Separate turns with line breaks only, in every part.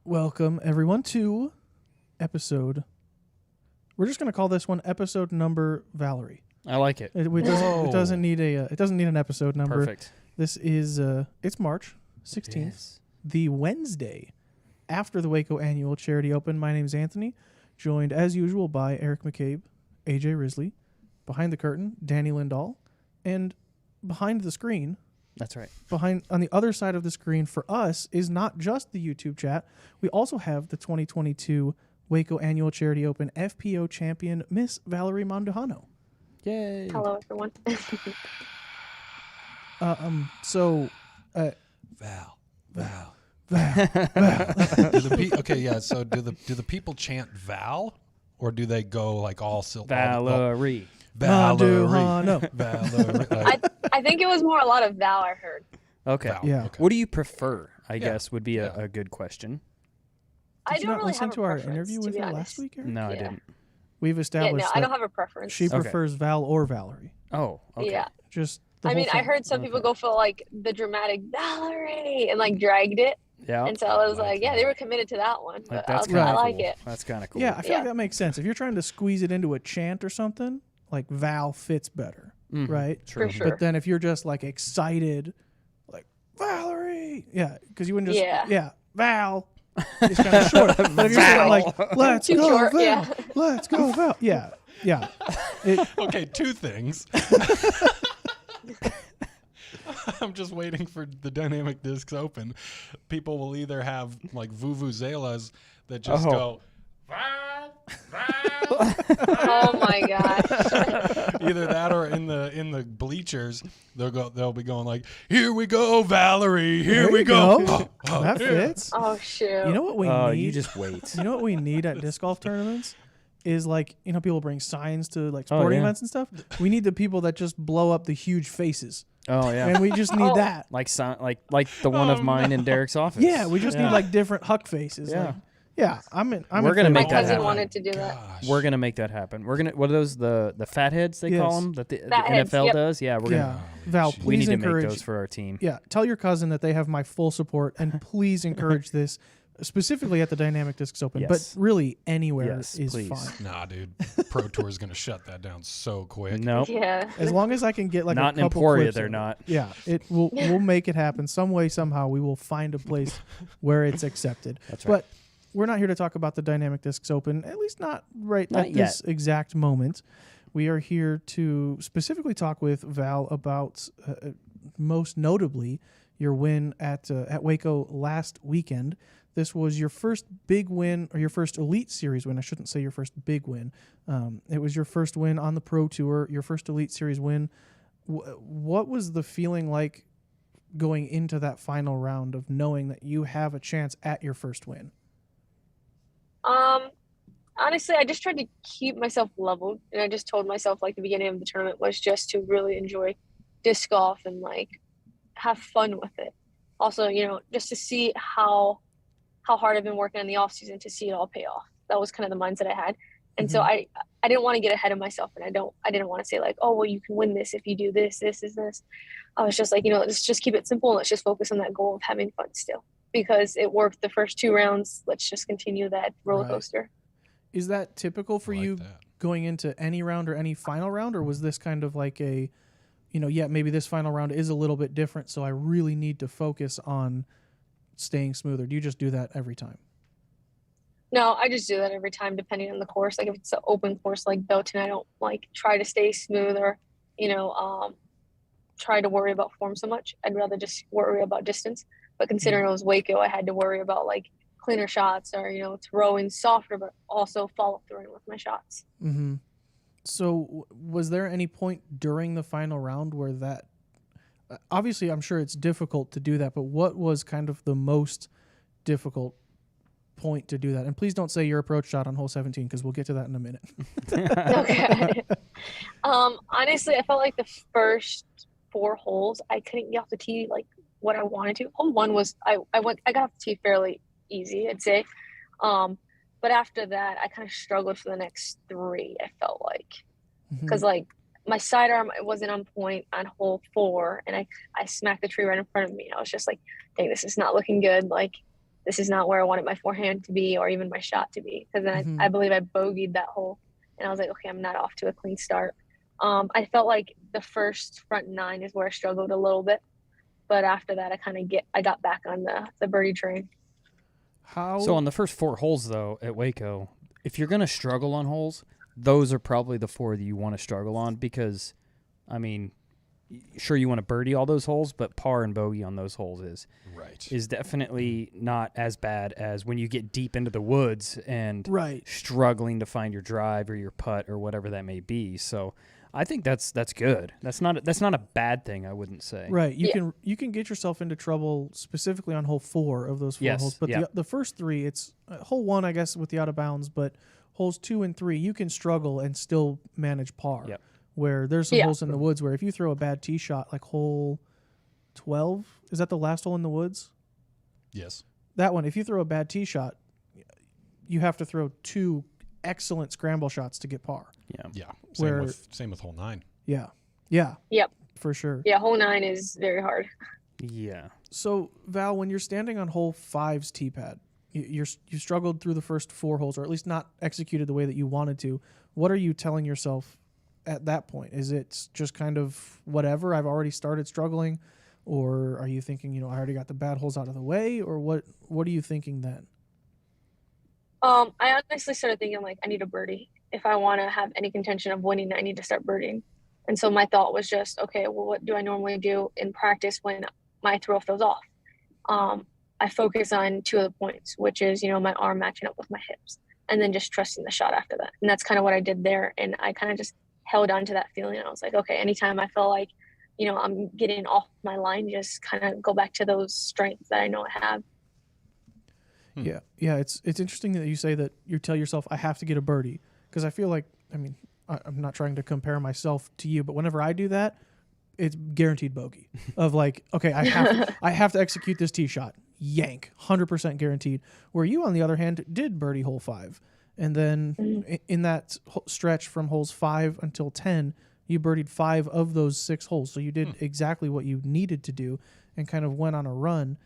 Welcome everyone to episode. We're just going to call this one episode number Valerie.
I like it.
It doesn't need an episode number.
Perfect.
This is it's March 16th,
Yes.
the Wednesday after the Waco Annual Charity Open. My name's Anthony, joined as usual by Eric McCabe, AJ Risley, behind the curtain, Danny Lindahl, and behind the screen.
That's right.
On the other side of the screen for us is not just the YouTube chat. We also have the 2022 Waco Annual Charity Open FPO champion, Miss Valerie Mandujano.
Yay.
Hello, everyone.
Val. So do the people chant Val, or do they go like all
Valerie.
Mandujano.
Valerie.
I think it was more a lot of Val I heard.
Okay.
Val.
Yeah.
Okay.
What do you prefer? I
Yeah.
guess would be
Yeah.
a good question.
I
Did you
don't
not
really
listen
have
to
a
our
preference,
interview
to
with
be
her
honest.
last week, Eric?
No, I
Yeah.
didn't.
We've
Yeah,
established
no, I don't
that
have a preference.
she
Okay.
prefers Val or Valerie.
Oh, okay.
Yeah.
Just
I mean, I
thing.
heard some people go for like the dramatic Valerie and like dragged it.
Yeah.
And so I was
like
like, yeah, they were committed to that one. But I,
That's
was
kind
like, I
of
like
cool.
it.
That's kind of cool.
Yeah, I feel
Yeah.
like that makes sense. If you're trying to squeeze it into a chant or something, like Val fits better,
Mhm.
right?
True.
For sure.
But then if you're just like excited, like Valerie, yeah, because you wouldn't just Val. It's kind of short. But if you're saying like, let's
Too
go
short,
Val,
yeah.
let's go Val, yeah.
Okay, two things. I'm just waiting for the dynamic discs open. People will either have like vuvuzelas that just go Val, Val.
Oh my gosh.
Either that or in the bleachers they'll be going like, here we go Valerie, here
There
we
you
go.
go. That
yeah.
fits.
Oh shoot.
You know what we
Oh,
need?
you just wait.
You know what we need at disc golf tournaments is like, you know, people bring signs to like sporting
yeah.
events and stuff. We need the people that just blow up the huge faces,
Oh yeah.
and we just need
Oh.
that.
like the one of mine in Derek's office.
Yeah, we just need like different Huck faces.
Yeah.
Like, yeah, I'm
We're
in
gonna
favor
make
of
that
cousin
happen.
wanted to do that.
Gosh.
We're gonna make that happen. We're gonna. What are those? The fatheads they call
Yes.
them that the
Fatheads,
NFL
yep.
does. Yeah, we're
Yeah,
gonna.
Val,
jeez.
please
We need to
encourage.
make those for our team.
Yeah, tell your cousin that they have my full support, and please encourage this, specifically at the Dynamic Discs Open,
Yes.
but really anywhere
Yes,
is
please.
fine.
Nah, dude. Pro Tour is gonna shut that down so quick.
Nope.
Yeah.
As long as I can get like
Not
a
in
couple
Emporia.
clips
They're
of it.
not.
Yeah, we'll make it happen some way, somehow. We will find a place where it's accepted.
That's right.
But we're not here to talk about the Dynamic Discs Open, at least not right
Not
at this exact moment. We are here to specifically talk with Val about, most notably, your win at Waco last weekend. This was your first big win, or your first Elite Series win. I shouldn't say your first big win. It was your first win on the Pro Tour, your first Elite Series win. What was the feeling like going into that final round of knowing that you have a chance at your first win?
Honestly, I just tried to keep myself leveled, and I just told myself like the beginning of the tournament was just to really enjoy disc golf and like have fun with it. Also, you know, just to see how hard I've been working in the off season to see it all pay off. That was kind of the mindset I had. And so I didn't want to get ahead of myself, and I didn't want to say like, oh, well, you can win this if you do this. I was just like, you know, let's just keep it simple and let's just focus on that goal of having fun still, because it worked the first two rounds. Let's just continue that roller coaster.
Is that typical for
I like
you
that.
going into any round or any final round, or was this kind of like a, you know, yeah, maybe this final round is a little bit different, so I really need to focus on staying smoother? Do you just do that every time?
No, I just do that every time, depending on the course. Like if it's an open course like Belton, I don't like try to stay smooth or, you know, try to worry about form so much. I'd rather just worry about distance. But considering it was Waco, I had to worry about like cleaner shots or, you know, throwing softer, but also follow through with my shots.
Mm-hmm. So was there any point during the final round where that, obviously I'm sure it's difficult to do that, but what was kind of the most difficult point to do that? And please don't say your approach shot on hole 17, because we'll get to that in a minute.
Okay. Honestly, I felt like the first 4 holes, I couldn't get off the tee like what I wanted to. Hole 1 was, I got off the tee fairly easy, I'd say. But after that, I kind of struggled for the next 3, I felt like. Because like my sidearm wasn't on point on hole 4, and I smacked the tree right in front of me. I was just like, dang, this is not looking good. Like, this is not where I wanted my forehand to be or even my shot to be. Because then I believe I bogeyed that hole, and I was like, okay, I'm not off to a clean start. I felt like the first front 9 is where I struggled a little bit, but after that, I got back on the birdie train.
So on the first 4 holes though at Waco, if you're gonna struggle on holes, those are probably the 4 that you want to struggle on because, I mean, sure you want to birdie all those holes, but par and bogey on those holes is definitely not as bad as when you get deep into the woods and struggling to find your drive or your putt or whatever that may be. So I think that's good. That's not a bad thing, I wouldn't say.
Right. You can get yourself into trouble specifically on hole 4 of those 4 holes. But the first 3, it's hole 1, I guess, with the out of bounds, but holes 2 and 3, you can struggle and still manage par.
Yep.
Where there's some holes in the woods where if you throw a bad tee shot, like hole 12, is that the last hole in the woods?
Yes.
That one, if you throw a bad tee shot, you have to throw 2 excellent scramble shots to get par.
Yeah. Same with hole 9.
Yeah.
Yep.
For sure.
Yeah, hole 9 is very hard.
Yeah.
So, Val, when you're standing on hole 5's tee pad, you struggled through the first 4 holes, or at least not executed the way that you wanted to. What are you telling yourself at that point? Is it just kind of whatever, I've already started struggling, or are you thinking, I already got the bad holes out of the way, or what are you thinking then?
I honestly started thinking like I need a birdie. If I want to have any contention of winning, I need to start birdieing. And so my thought was just, okay, well, what do I normally do in practice when my throw throws off? I focus on 2 of the points, which is, my arm matching up with my hips, and then just trusting the shot after that. And that's kind of what I did there. And I kind of just held on to that feeling. I was like, okay, anytime I feel like, I'm getting off my line, just kind of go back to those strengths that I know I have.
Yeah. It's interesting that you say that you tell yourself, I have to get a birdie, because I feel like, I'm not trying to compare myself to you, but whenever I do that, it's guaranteed bogey of like, okay, I have to execute this tee shot, yank, 100% guaranteed. Where you, on the other hand, did birdie hole 5. And then in that stretch from holes 5 until 10, you birdied 5 of those 6 holes. So you did exactly what you needed to do and kind of went on a run.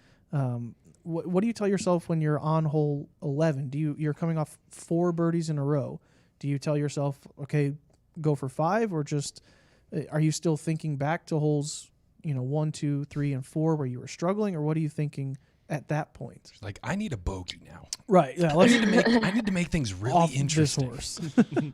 What do you tell yourself when you're on hole 11? You're coming off 4 birdies in a row. Do you tell yourself, okay, go for 5, or just are you still thinking back to holes, 1, 2, 3, and 4 where you were struggling, or what are you thinking at that point?
Like, I need a bogey now.
Right. Yeah.
I need to make things really interesting.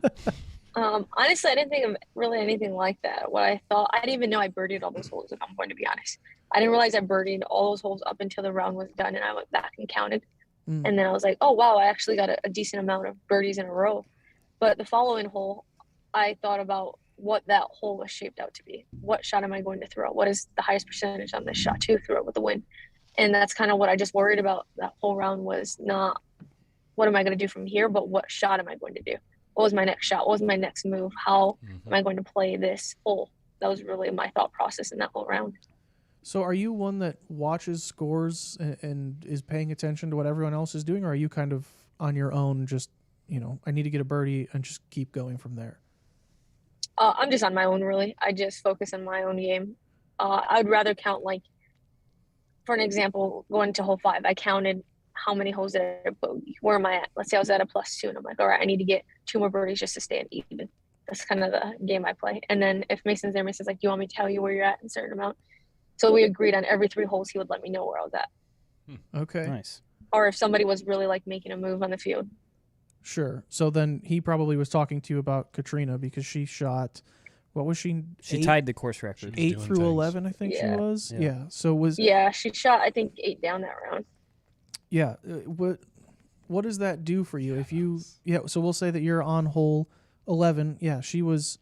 Honestly, I didn't think of really anything like that. What I thought, I didn't even know I birdied all those holes, if I'm going to be honest. I didn't realize I birdied all those holes up until the round was done, and I went back and counted. And then I was like, oh, wow, I actually got a decent amount of birdies in a row. But the following hole, I thought about what that hole was shaped out to be. What shot am I going to throw? What is the highest percentage on this shot to throw it with the wind? And that's kind of what I just worried about that whole round, was not what am I going to do from here, but what shot am I going to do? What was my next shot? What was my next move? How am I going to play this hole? That was really my thought process in that whole round.
So are you one that watches scores and is paying attention to what everyone else is doing, or are you kind of on your own, just, I need to get a birdie and just keep going from there?
I'm just on my own, really. I just focus on my own game. I'd rather count, like, for an example, going to hole 5, I counted how many holes did I bogey? Where am I at? Let's say I was at a +2, and I'm like, all right, I need to get 2 more birdies just to stay at even. That's kind of the game I play. And then if Mason's there, Mason's like, do you want me to tell you where you're at in a certain amount? So we agreed on every 3 holes he would let me know where I was at.
Okay.
Nice.
Or if somebody was really, like, making a move on the field.
Sure. So then he probably was talking to you about Katrina, because she shot, what was she?
She tied the course record.
8 through 11, I think she was. Yeah. So
she shot, I think, 8 down that round.
Yeah. What does that do for you? If you, so we'll say that you're on hole 11. Yeah. She was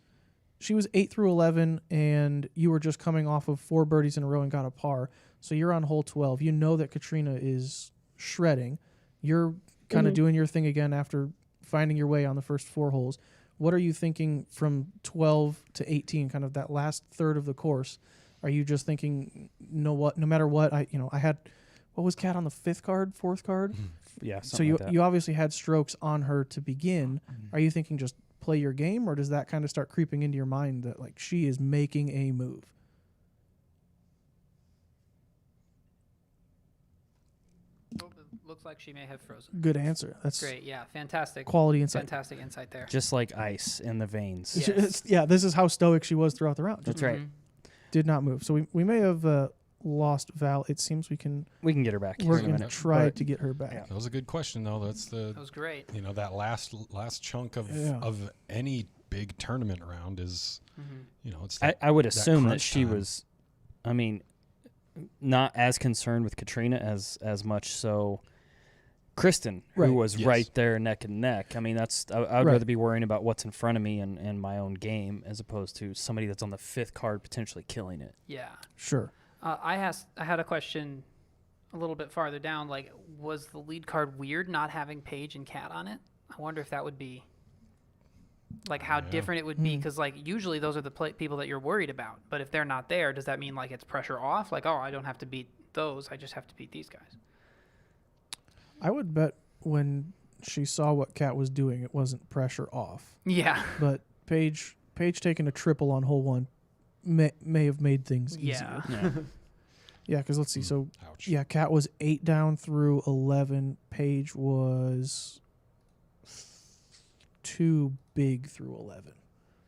8 through 11, and you were just coming off of 4 birdies in a row and got a par. So you're on hole 12. You know that Katrina is shredding. You're kind of doing your thing again after finding your way on the first 4 holes. What are you thinking from 12 to 18, kind of that last third of the course? Are you just thinking, no matter what, I had, what was Kat on the 5th card, 4th card?
Yeah.
So you obviously had strokes on her to begin. Are you thinking just play your game, or does that kind of start creeping into your mind that, like, she is making a move?
looks like she may have frozen.
Good answer. That's
Great. Yeah. Fantastic.
quality insight.
Fantastic insight there.
Just like ice in the veins.
Yes.
Yeah, this is how stoic she was throughout the round.
That's right.
Did not move. So we may have lost Val. It seems we can
get her back.
we're
in a
going to
minute.
try
But
to get her back.
Yeah.
That was a good question, though. That's
That was great.
that last chunk of any big tournament round is, it's.
I would assume that
crunch
she
time.
was, I mean, not as concerned with Katrina as much so Kristen,
Right.
who was
Yes.
right there neck and neck. I mean, I would
Right.
rather be worrying about what's in front of me and my own game as opposed to somebody that's on the 5th card potentially killing it.
Yeah.
Sure.
I had a question a little bit farther down. Like, was the lead card weird not having Paige and Cat on it? I wonder if that would be like how different it would be, because like usually those are the people that you're worried about. But if they're not there, does that mean like it's pressure off? Like, oh, I don't have to beat those. I just have to beat these guys.
I would bet when she saw what Kat was doing, it wasn't pressure off.
Yeah.
But Paige taking a triple on hole 1 may have made things easier.
Yeah.
Yeah, because let's see. So,
Ouch.
yeah, Kat was 8 down through 11. Paige was 2 big through 11.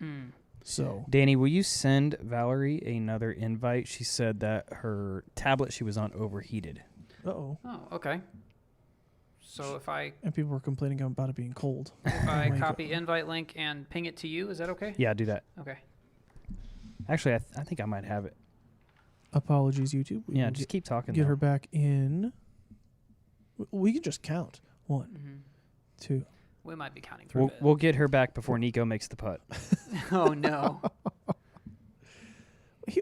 Mm.
So,
Danny, will you send Valerie another invite? She said that her tablet she was on overheated.
uh-oh.
Oh, okay. So if I
And people were complaining about it being cold.
copy invite link and ping it to you, is that okay?
Yeah, do that.
Okay.
Actually, I think I might have it.
Apologies, YouTube. We
Yeah,
will
just keep talking.
get
though.
her back in. We can just count. 1,
Mm-hmm.
2.
We might be counting through it.
We'll get her back before Nico makes the putt.
Oh no.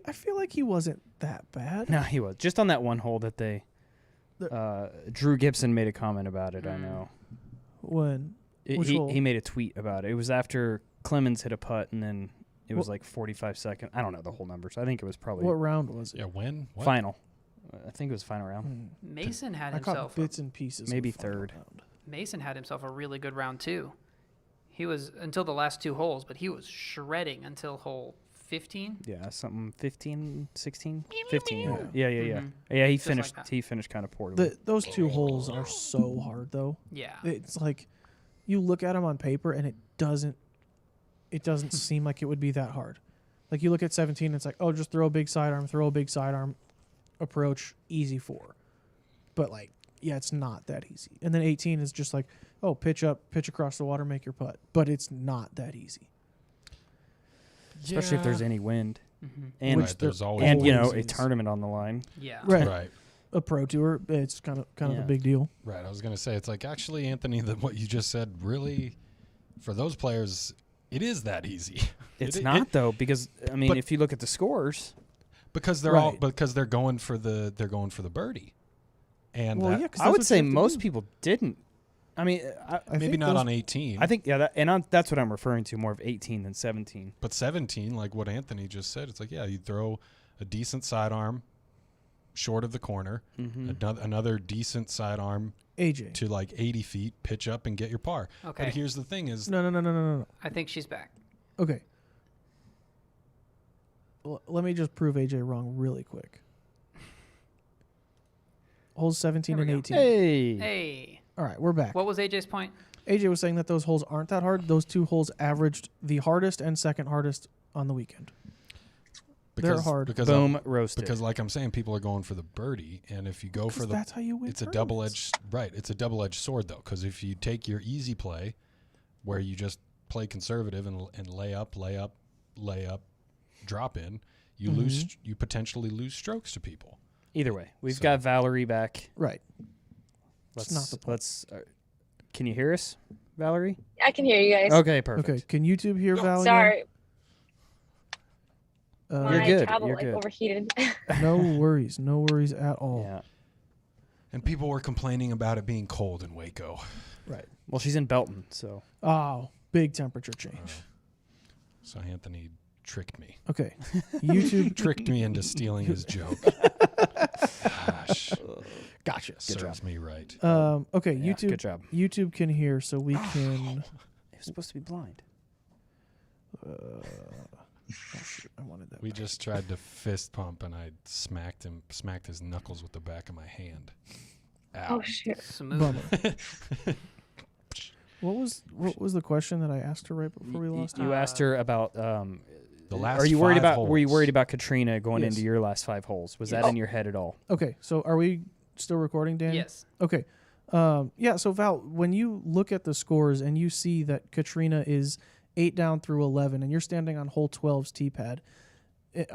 I feel like he wasn't that bad.
No, he was just on that one hole that they. Drew Gibson made a comment about it. I know.
When? Which hole?
He made a tweet about it. It was after Clemens hit a putt, and then it was like 45 seconds. I don't know the whole numbers. I think it was probably
What round was it?
Yeah, when? What?
final. I think it was final round.
Mason had
I caught
himself
bits and pieces.
Maybe
of final
third.
round.
Mason had himself a really good round too. He was until the last 2 holes, but he was shredding until hole 15.
Yeah, something 15, 16, 15. Yeah.
Mhm.
Yeah, he
Just like
finished.
that.
He finished kind of poorly.
Those 2 holes are so hard, though.
Yeah.
It's like you look at them on paper, and it doesn't seem like it would be that hard. Like you look at 17, it's like, oh, just throw a big sidearm, approach, easy 4. But like, yeah, it's not that easy. And then 18 is just like, oh, pitch up, pitch across the water, make your putt. But it's not that easy.
Especially if there's any wind,
Mm-hmm.
and
Right, there's always
and a
always is.
tournament on the line.
Yeah.
Right.
Right.
A pro tour, it's kind of a
Yeah.
big deal.
Right. I was going to say, it's like, actually, Anthony, what you just said, really, for those players, it is that easy.
It's
It-
not
it-
though, because I mean,
but-
if you look at the scores,
because they're
Right.
because they're going for the birdie. And
Well,
that-
yeah, 'cause
I
that's
would
what
say
you have to
most
do.
people didn't. I mean,
I
maybe
think
not
those-
on 18.
I think that's what I'm referring to, more of 18 than 17.
But 17, like what Anthony just said, it's like, yeah, you throw a decent sidearm short of the corner, another decent sidearm
AJ.
to like 80 feet, pitch up and get your par.
Okay.
But here's the thing is,
No.
I think she's back.
Okay. Let me just prove AJ wrong really quick. Holes 17
There
and
we go.
18.
Hey,
Hey.
All right, we're back.
What was AJ's point?
AJ was saying that those holes aren't that hard. Those 2 holes averaged the hardest and second hardest on the weekend. They're hard.
Because
boom, roasted.
because like I'm saying, people are going for the birdie, and if you go for the,
That's how you win.
it's a
tournaments.
double-edged sword though, because if you take your easy play, where you just play conservative and lay up, drop in, you potentially lose strokes to people.
Either way, we've got Valerie back.
Right.
Let's
not the point.
let's. Can you hear us, Valerie?
I can hear you guys.
Okay, perfect.
Okay. Can YouTube hear Val?
Sorry,
again?
You're
my
good,
tablet
you're
like
good.
overheated.
No worries. No worries at all.
Yeah.
And people were complaining about it being cold in Waco.
Right.
Well, she's in Belton, so
Oh, big temperature change.
So Anthony tricked me.
Okay. YouTube.
Tricked me into stealing his joke. Gosh.
Gotcha.
Serves me right.
Okay.
yeah,
YouTube.
good job.
YouTube can hear, so we can.
It was supposed to be blind.
Oh, shoot, I wanted that.
We
back.
just tried to fist pump, and I smacked his knuckles with the back of my hand.
Oh shit.
Smooth.
Bummer. What was the question that I asked her right before we lost her?
You asked her about
the last
are you worried
5
about
holes.
were you worried about Katrina going
Yes.
into your last 5 holes? Was
Yes.
that in your head at all?
Okay, so are we still recording, Dan?
Yes.
Okay. Yeah, so Val, when you look at the scores and you see that Katrina is 8 down through 11 and you're standing on hole 12's tee pad,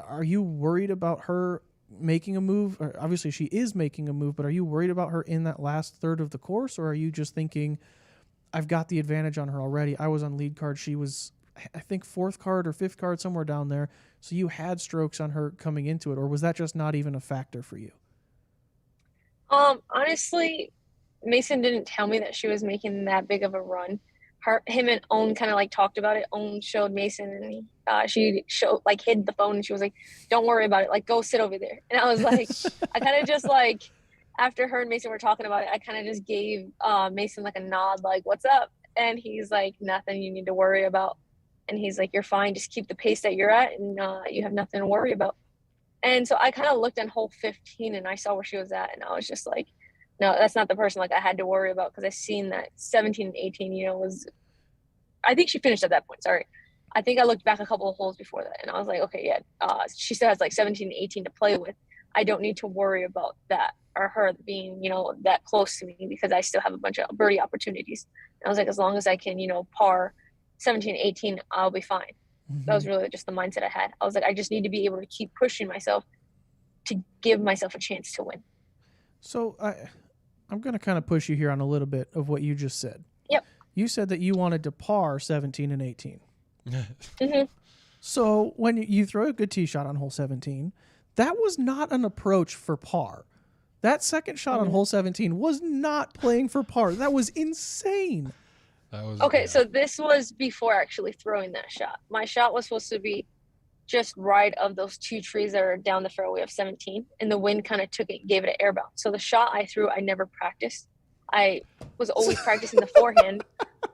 are you worried about her making a move? Or obviously she is making a move, but are you worried about her in that last third of the course, or are you just thinking, I've got the advantage on her already? I was on lead card. She was, I think, 4th card or 5th card, somewhere down there. So you had strokes on her coming into it, or was that just not even a factor for you?
Honestly, Mason didn't tell me that she was making that big of a run. Him and Owen kind of like talked about it. Owen showed Mason, and she showed like hid the phone, and she was like, "Don't worry about it. Like, go sit over there." And I was like, I kind of just like, after her and Mason were talking about it, I kind of just gave Mason like a nod, like, "What's up?" And he's like, "Nothing you need to worry about." And he's like, "You're fine. Just keep the pace that you're at, and you have nothing to worry about." And so I kind of looked on hole 15 and I saw where she was at, and I was just like, no, that's not the person like I had to worry about, because I seen that 17 and 18, I think she finished at that point. Sorry. I think I looked back a couple of holes before that, and I was like, okay, yeah, she still has like 17 and 18 to play with. I don't need to worry about that, or her being, that close to me, because I still have a bunch of birdie opportunities. And I was like, as long as I can, par 17, 18, I'll be fine.
Mm-hmm.
That was really just the mindset I had. I was like, I just need to be able to keep pushing myself to give myself a chance to win.
So I'm going to kind of push you here on a little bit of what you just said.
Yep.
You said that you wanted to par 17 and 18.
Mm-hmm.
So when you throw a good tee shot on hole 17, that was not an approach for par. That second shot on hole 17 was not playing for par. That was insane.
Okay, so this was before actually throwing that shot. My shot was supposed to be just right of those 2 trees that are down the fairway of 17, and the wind kind of gave it an air bounce. So the shot I threw, I never practiced. I was always practicing the forehand,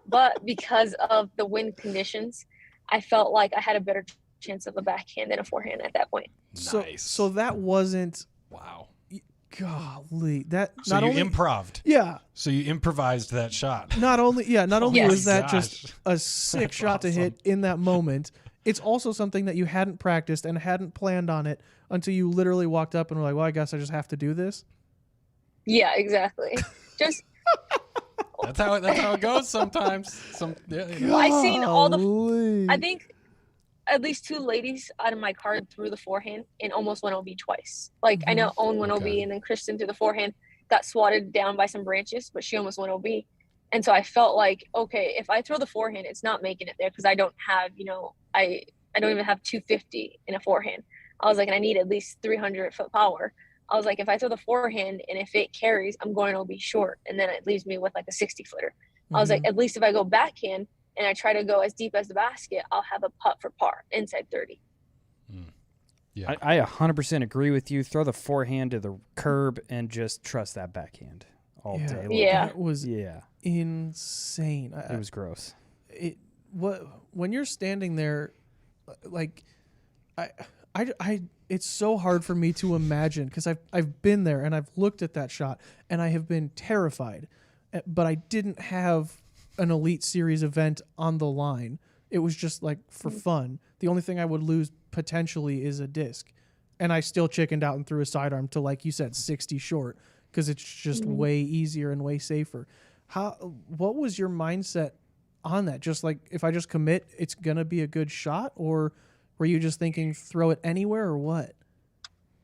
but because of the wind conditions, I felt like I had a better chance of a backhand than a forehand at that point.
Nice.
So that wasn't.
Wow.
Golly, that
so
not
you
only
improved.
Yeah.
So you improvised that shot.
Not only
Yes.
was that
Gosh.
just a sick shot to hit in that moment, it's also something that you hadn't practiced and hadn't planned on it until you literally walked up and were like, well, I guess I just have to do this.
Yeah, exactly. Just
That's how it goes sometimes.
I seen all
Golly.
I think at least 2 ladies out of my card threw the forehand and almost went OB twice. Like I know Owen went OB, and then Kristen threw the forehand, got swatted down by some branches, but she almost went OB. And so I felt like, okay, if I throw the forehand, it's not making it there, because I don't have, I don't even have 250 in a forehand. I was like, and I need at least 300 foot power. I was like, if I throw the forehand and if it carries, I'm going OB short, and then it leaves me with like a 60 footer. I was like, at least if I go backhand and I try to go as deep as the basket, I'll have a putt for par inside 30.
Yeah.
I 100% agree with you. Throw the forehand to the curb and just trust that backhand all day long.
Yeah.
That was insane.
It was gross.
When you're standing there, like I it's so hard for me to imagine, because I've been there and I've looked at that shot and I have been terrified, but I didn't have an Elite Series event on the line. It was just like for fun. The only thing I would lose potentially is a disc, and I still chickened out and threw a sidearm to, like you said, 60 short, because it's just way easier and way safer. What was your mindset on that? Just like, if I just commit, it's gonna be a good shot, or were you just thinking throw it anywhere, or what?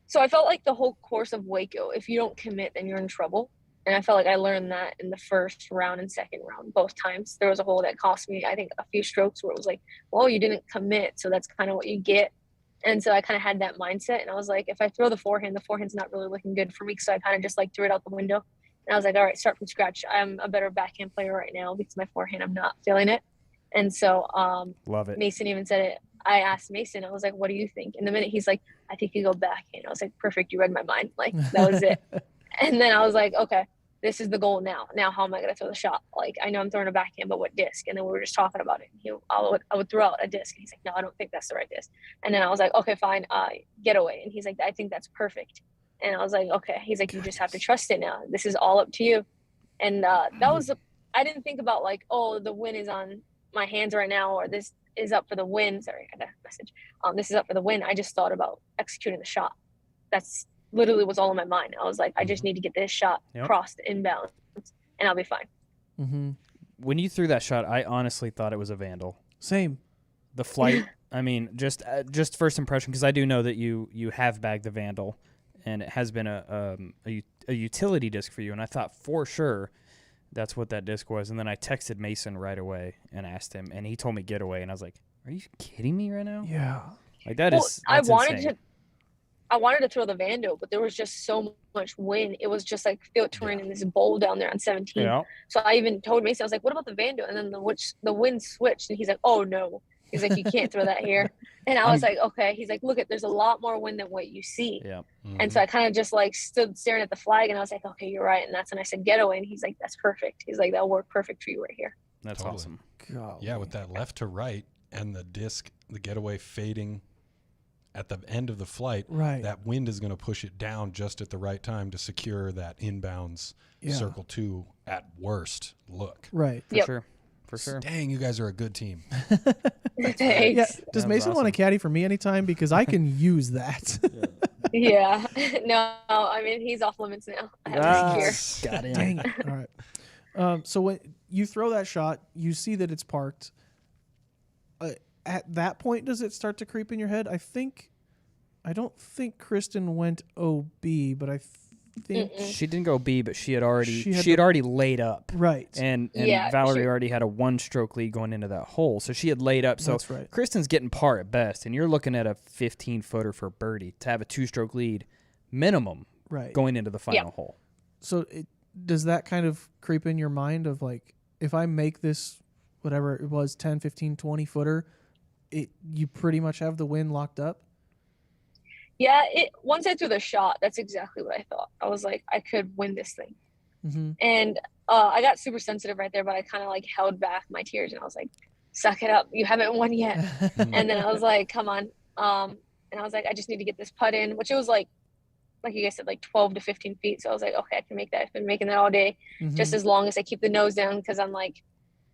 So I felt like the whole course of Waco, if you don't commit, then you're in trouble. And I felt like I learned that in the first round and second round, both times. There was a hole that cost me, I think, a few strokes, where it was like, well, you didn't commit, so that's kind of what you get. And so I kind of had that mindset, and I was like, if I throw the forehand's not really looking good for me, so I kind of just like threw it out the window. And I was like, all right, start from scratch. I'm a better backhand player right now, because my forehand, I'm not feeling it. And so
Love it.
Mason even said it. I asked Mason, I was like, what do you think? And the minute he's like, I think you go backhand. I was like, perfect, you read my mind. Like, that was it. And then I was like, okay, this is the goal now. Now, how am I going to throw the shot? Like, I know I'm throwing a backhand, but what disc? And then we were just talking about it. I would throw out a disc. And he's like, no, I don't think that's the right disc. And then I was like, okay, fine, getaway. And he's like, I think that's perfect. And I was like, okay. He's like, you just have to trust it now. This is all up to you. And that was, I didn't think about like, oh, the win is on my hands right now, or this is up for the win. Sorry, I got a message. This is up for the win. I just thought about executing the shot. That's literally was all in my mind. I was like, I just need to get this shot crossed inbound, and I'll be fine.
Mm-hmm.
When you threw that shot, I honestly thought it was a vandal.
Same.
The flight, I mean, just first impression, because I do know that you have bagged the vandal, and it has been a utility disc for you, and I thought for sure that's what that disc was. And then I texted Mason right away and asked him, and he told me getaway, and I was like, are you kidding me right now?
Yeah.
Like that's
I wanted
insane.
I wanted to throw the vandal, but there was just so much wind. It was just like filtering in this bowl down there on 17.
Yeah.
So I even told Mason, I was like, what about the vandal? And then the wind switched, and he's like, oh no. He's like, you can't throw that here. And I was like, okay. He's like, look, there's a lot more wind than what you see.
Yeah.
Mm-hmm.
And so I kind of just like stood staring at the flag, and I was like, okay, you're right. And that's when I said getaway, and he's like, that's perfect. He's like, that'll work perfect for you right here.
That's
Totally.
awesome.
God.
Yeah, with that left to right and the disc, the getaway fading at the end of the flight,
Right.
that wind is going to push it down just at the right time to secure that inbounds circle 2 at worst look.
Right.
For
Yep.
sure. For sure.
Dang, you guys are a good team.
Thanks.
Yeah. Does
That was
Mason want a
awesome.
caddy for me anytime? Because I can use that.
Yeah. No, I mean, he's off limits now. I have to secure.
Got in.
Dang it. All right. So when you throw that shot, you see that it's parked. At that point, does it start to creep in your head? I don't think Kristen went OB, but I think
She didn't go B, but she had already
She had
already laid up.
right.
And
Yeah,
Valerie
sure.
already had a 1-stroke lead going into that hole, so she had laid up. So
That's right.
Kristen's getting par at best, and you're looking at a 15-footer for birdie to have a 2-stroke lead minimum
Right.
going into the final hole.
So does that kind of creep in your mind of like, if I make this, whatever it was, 10, 15, 20 footer, you pretty much have the win locked up?
Yeah, once I threw the shot, that's exactly what I thought. I was like, I could win this thing.
Mm-hmm.
And I got super sensitive right there, but I kind of like held back my tears, and I was like, suck it up. You haven't won yet. And then I was like, come on. And I was like, I just need to get this putt in, which it was like you guys said, like 12 to 15 feet. So I was like, okay, I can make that. I've been making that all day, just as long as I keep the nose down, because I'm like,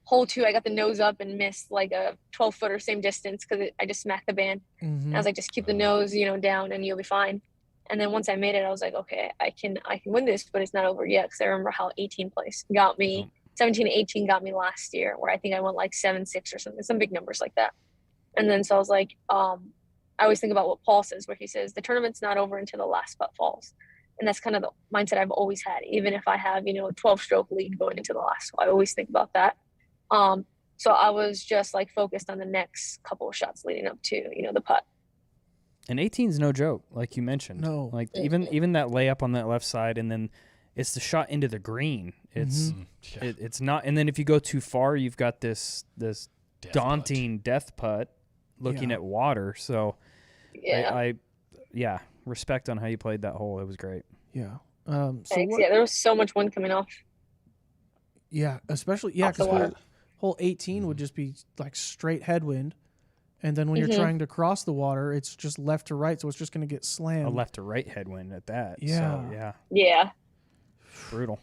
hole 2, I got the nose up and missed like a 12-footer, same distance, because I just smacked the band. And I was like, just keep the nose, down, and you'll be fine. And then once I made it, I was like, okay, I can win this, but it's not over yet, because I remember how 18th place got me. 17 and 18 got me last year, where I think I went like 7-6 or something, some big numbers like that. And then so I was like, I always think about what Paul says, where he says the tournament's not over until the last putt falls. And that's kind of the mindset I've always had, even if I have, a 12-stroke lead going into the last. I always think about that. So I was just like focused on the next couple of shots leading up to, the putt.
And 18's no joke, like you mentioned.
No.
Like even that layup on that left side, and then it's the shot into the green. It's it's not. And then if you go too far, you've got this daunting death putt looking at water. So
Yeah.
I respect on how you played that hole. It was great.
Yeah.
Thanks. Yeah, there was so much wind coming off.
Yeah, especially
Off the
because
water.
hole 18 would just be like straight headwind, and then when you're trying to cross the water, it's just left to right, so it's just going to get slammed.
A left to right headwind at that.
Yeah.
So, yeah.
Yeah.
Brutal.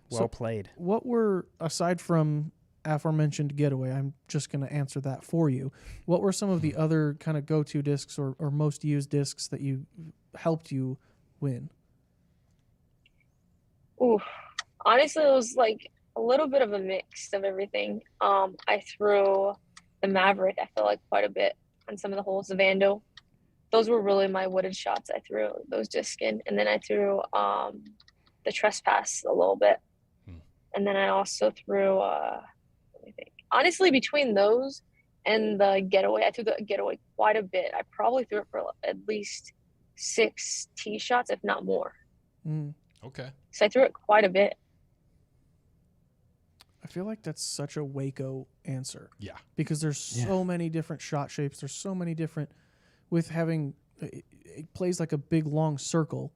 Well
So-
played.
What were, aside from aforementioned getaway, I'm just going to answer that for you. What were some of the other kind of go-to discs or most used discs that you helped you win?
Ooh. Honestly, it was like a little bit of a mix of everything. I threw the Maverick, I feel like, quite a bit on some of the holes, the Vandal. Those were really my wooded shots I threw, those disc in. And then I threw the Trespass a little bit. And then I also threw, let me think. Honestly, between those and the getaway, I threw the getaway quite a bit. I probably threw it for at least 6 tee shots, if not more.
Okay.
So I threw it quite a bit.
I feel like that's such a Waco answer.
Yeah.
Because there's so many different shot shapes. There's so many different, with having, it plays like a big long circle,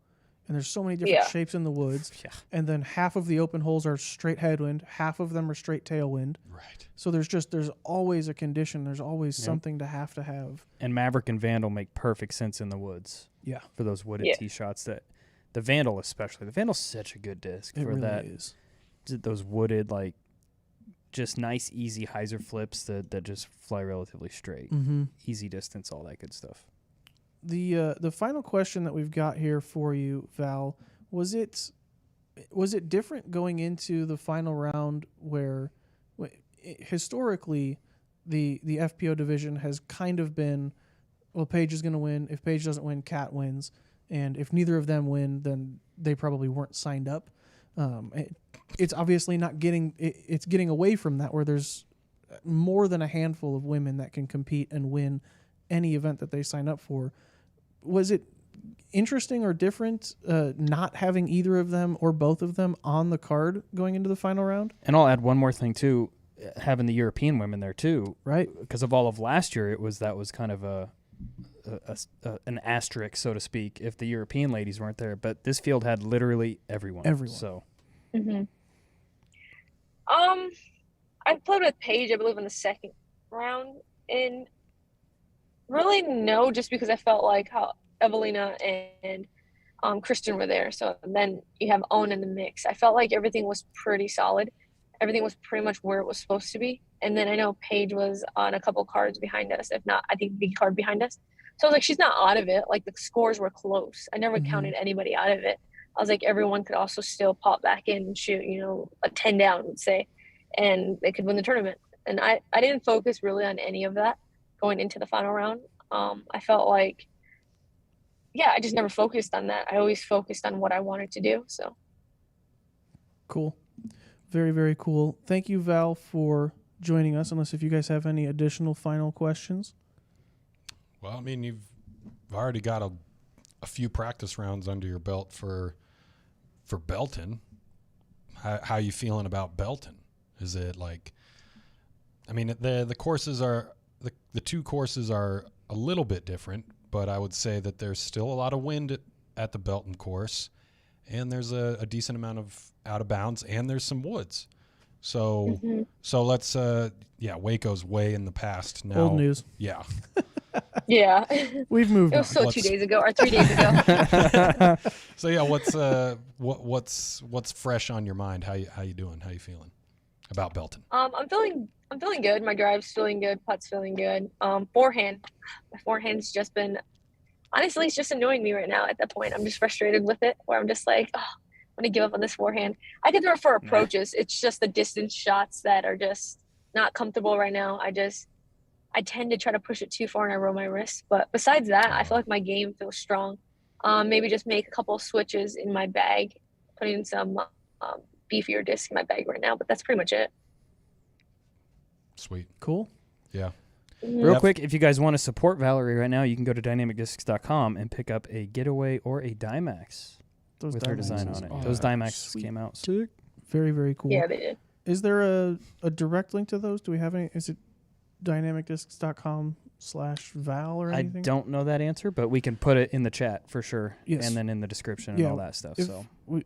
and there's so many different shapes in the woods.
Yeah.
And then half of the open holes are straight headwind, half of them are straight tailwind.
Right.
So there's always a condition. There's always something to have.
And Maverick and Vandal make perfect sense in the woods.
Yeah.
For those wooded tee shots that The Vandal especially. The Vandal's such a good disc
It
for
really
that.
is.
Those wooded, like, just nice, easy hyzer flips that just fly relatively straight.
Mm-hmm.
Easy distance, all that good stuff.
The final question that we've got here for you, Val, was it different going into the final round where historically the FPO division has kind of been, well, Paige is going to win. If Paige doesn't win, Kat wins. And if neither of them win, then they probably weren't signed up. It's obviously not getting, it's getting away from that where there's more than a handful of women that can compete and win any event that they sign up for. Was it interesting or different not having either of them or both of them on the card going into the final round?
And I'll add one more thing too, having the European women there too,
right?
Because of all of last year, that was kind of an asterisk, so to speak, if the European ladies weren't there. But this field had literally everyone. So,
I played with Paige, I believe, in the second round, and really no, just because I felt like how Evelina and Kristen were there. So then you have Owen in the mix. I felt like everything was pretty solid. Everything was pretty much where it was supposed to be. And then I know Paige was on a couple cards behind us, if not, I think big card behind us. So I was like, she's not out of it. Like, the scores were close. I never counted anybody out of it. I was like, everyone could also still pop back in and shoot, a 10 down, let's say, and they could win the tournament. And I didn't focus really on any of that going into the final round. I felt like, I just never focused on that. I always focused on what I wanted to do. So
cool. Very, very cool. Thank you, Val, for joining us, unless if you guys have any additional final questions.
Well, I mean, you've already got a few practice rounds under your belt for Belton. How you feeling about Belton? Is it like, I mean, the courses are, the two courses are a little bit different, but I would say that there's still a lot of wind at the Belton course, and there's a decent amount of out of bounds, and there's some woods. So so let's Waco's way in the past now.
Old news.
Yeah.
Yeah.
We've moved on.
It was still 2 days ago or 3 days ago.
So what's fresh on your mind? How you doing? How you feeling about Belton?
I'm feeling good. My drive's feeling good. Putt's feeling good. Forehand. My forehand's just been, honestly, it's just annoying me right now at that point. I'm just frustrated with it, where I'm just like, I'm going to give up on this forehand. I can throw it for approaches. It's just the distance shots that are just not comfortable right now. I tend to try to push it too far and I roll my wrist. But besides that, I feel like my game feels strong. Maybe just make a couple of switches in my bag, put in some beefier disc in my bag right now. But that's pretty much it.
Sweet.
Cool.
Yeah.
Real quick, if you guys want to support Valerie right now, you can go to dynamicdiscs.com and pick up a Getaway or a Dymax with her design on it. Those Dymaxes came out sick.
Very, very cool.
Yeah, they did.
Is there a direct link to those? Do we have any? Is it dynamicdiscs.com/Val or anything?
I don't know that answer, but we can put it in the chat for sure.
Yes.
And then in the description and all that stuff.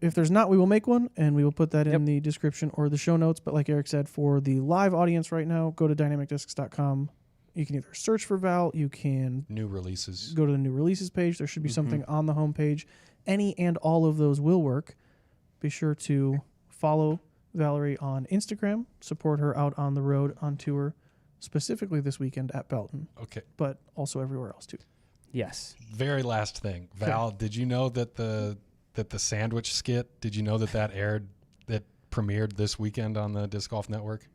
If there's not, we will make one, and we will put that in the description or the show notes. But like Eric said, for the live audience right now, go to dynamicdiscs.com. You can either search for Val, you can
new releases.
Go to the new releases page. There should be something on the homepage. Any and all of those will work. Be sure to follow Valerie on Instagram. Support her out on the road on tour, specifically this weekend at Belton.
Okay.
But also everywhere else too.
Yes.
Very last thing. Val, did you know that the sandwich skit, did you know that aired, that premiered this weekend on the Disc Golf Network?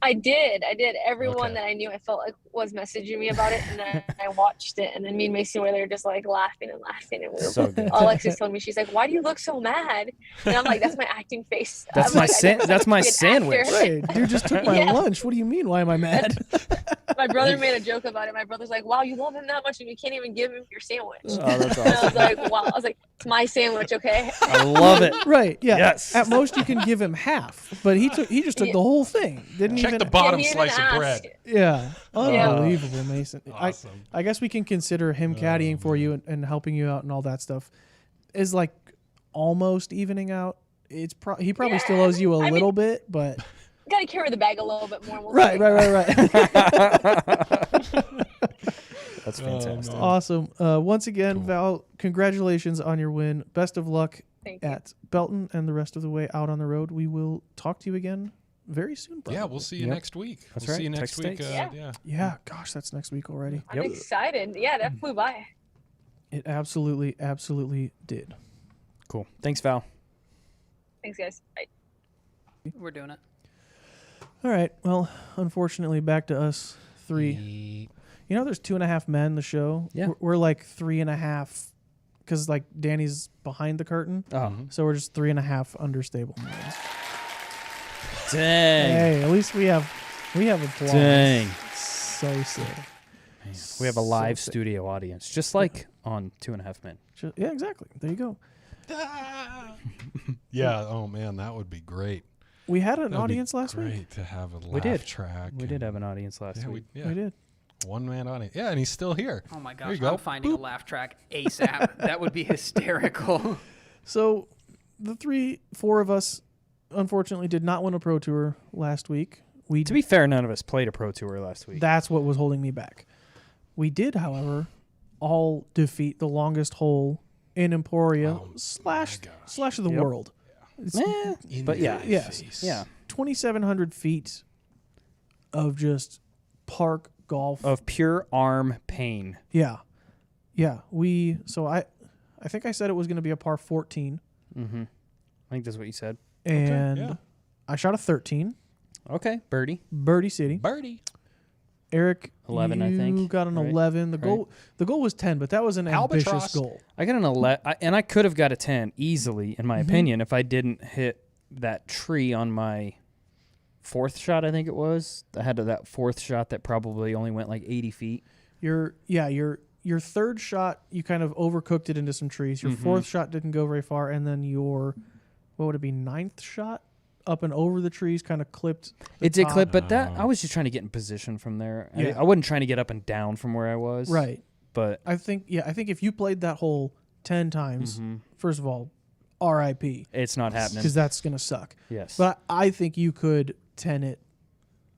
I did. Everyone that I knew, I felt like, was messaging me about it, and then I watched it, and then me and Mason were there just like laughing, and we were,
so good.
Alexis told me, she's like, "Why do you look so mad?" And I'm like, "That's my acting face.
That's my sandwich."
Right, dude just took my lunch. What do you mean? Why am I mad?
My brother made a joke about it. My brother's like, "Wow, you love him that much, and you can't even give him your sandwich."
Oh, that's awesome.
And I was like, "Wow." I was like, "It's my sandwich, okay?"
I love it.
Right? Yeah.
Yes.
At most, you can give him half, but he just took the whole thing. Didn't
Check
even
the bottom slice of bread.
Yeah. Unbelievable, Mason.
Awesome.
I guess we can consider him caddying for you and helping you out and all that stuff is like almost evening out. He probably still owes you a little bit, but
gotta carry the bag a little bit more.
Right.
That's fantastic.
Awesome. Once again,
Cool.
Val, congratulations on your win. Best of luck
Thank you.
at Belton and the rest of the way out on the road. We will talk to you again very soon. Probably.
Yeah, we'll see you
Yep.
next week.
That's
we'll
right.
see you next
Texas
week.
States.
Yeah.
Yeah, gosh, that's next week already.
I'm excited. Yeah, that flew by.
It absolutely did.
Cool. Thanks, Val.
Thanks, guys. Bye.
We're doing it.
All right. Well, unfortunately, back to us three. You know, there's 2.5 men. The show.
Yeah.
We're like 3.5, because like Danny's behind the curtain,
Oh,
so we're just 3.5 Understable Minds.
dang.
Hey, at least we have applause.
Dang.
So sick.
Man, we have a live
sick.
studio audience, just like on 2.5 Men.
Yeah, exactly. There you go.
Yeah. Oh man, that would be great.
We had an
That'd be
audience last
great
week.
to have a laugh
We did.
track.
We did have an audience last week.
We did.
One man audience. Yeah, and he's still here.
Oh my
There
gosh,
you go.
I'm finding a laugh track ASAP. That would be hysterical.
So the 4 of us unfortunately did not win a pro tour last week.
To be fair, none of us played a pro tour last week.
That's what was holding me back. We did, however, all defeat the longest hole in Emporia
Oh,
slash
my gosh.
the
Yep.
world. It's
But yeah,
yes.
yeah.
2,700 feet of just park golf.
Of pure arm pain.
Yeah. I think I said it was going to be a par 14,
Mm-hmm. I think that's what you said.
and
yeah.
I shot a 13,
Okay, birdie.
birdie city.
Birdie.
Eric,
11, I
you
think,
got an
right?
11. The goal was 10, but that was an ambitious
Albatross.
goal.
I got an 11, and I could have got a 10 easily, in my opinion, if I didn't hit that tree on my 4th shot, I think it was. I had that 4th shot that probably only went like 80 feet.
Your 3rd shot, you kind of overcooked it into some trees. Your 4th shot didn't go very far, and then your, what would it be, 9th shot up and over the trees kind of clipped.
It did
top.
clip, but I was just trying to get in position from there.
Yeah.
I wasn't trying to get up and down from where I was.
Right.
But
I think if you played that hole 10 times, first of all, RIP,
it's not happening.
because that's going to suck.
Yes.
But I think you could 10 it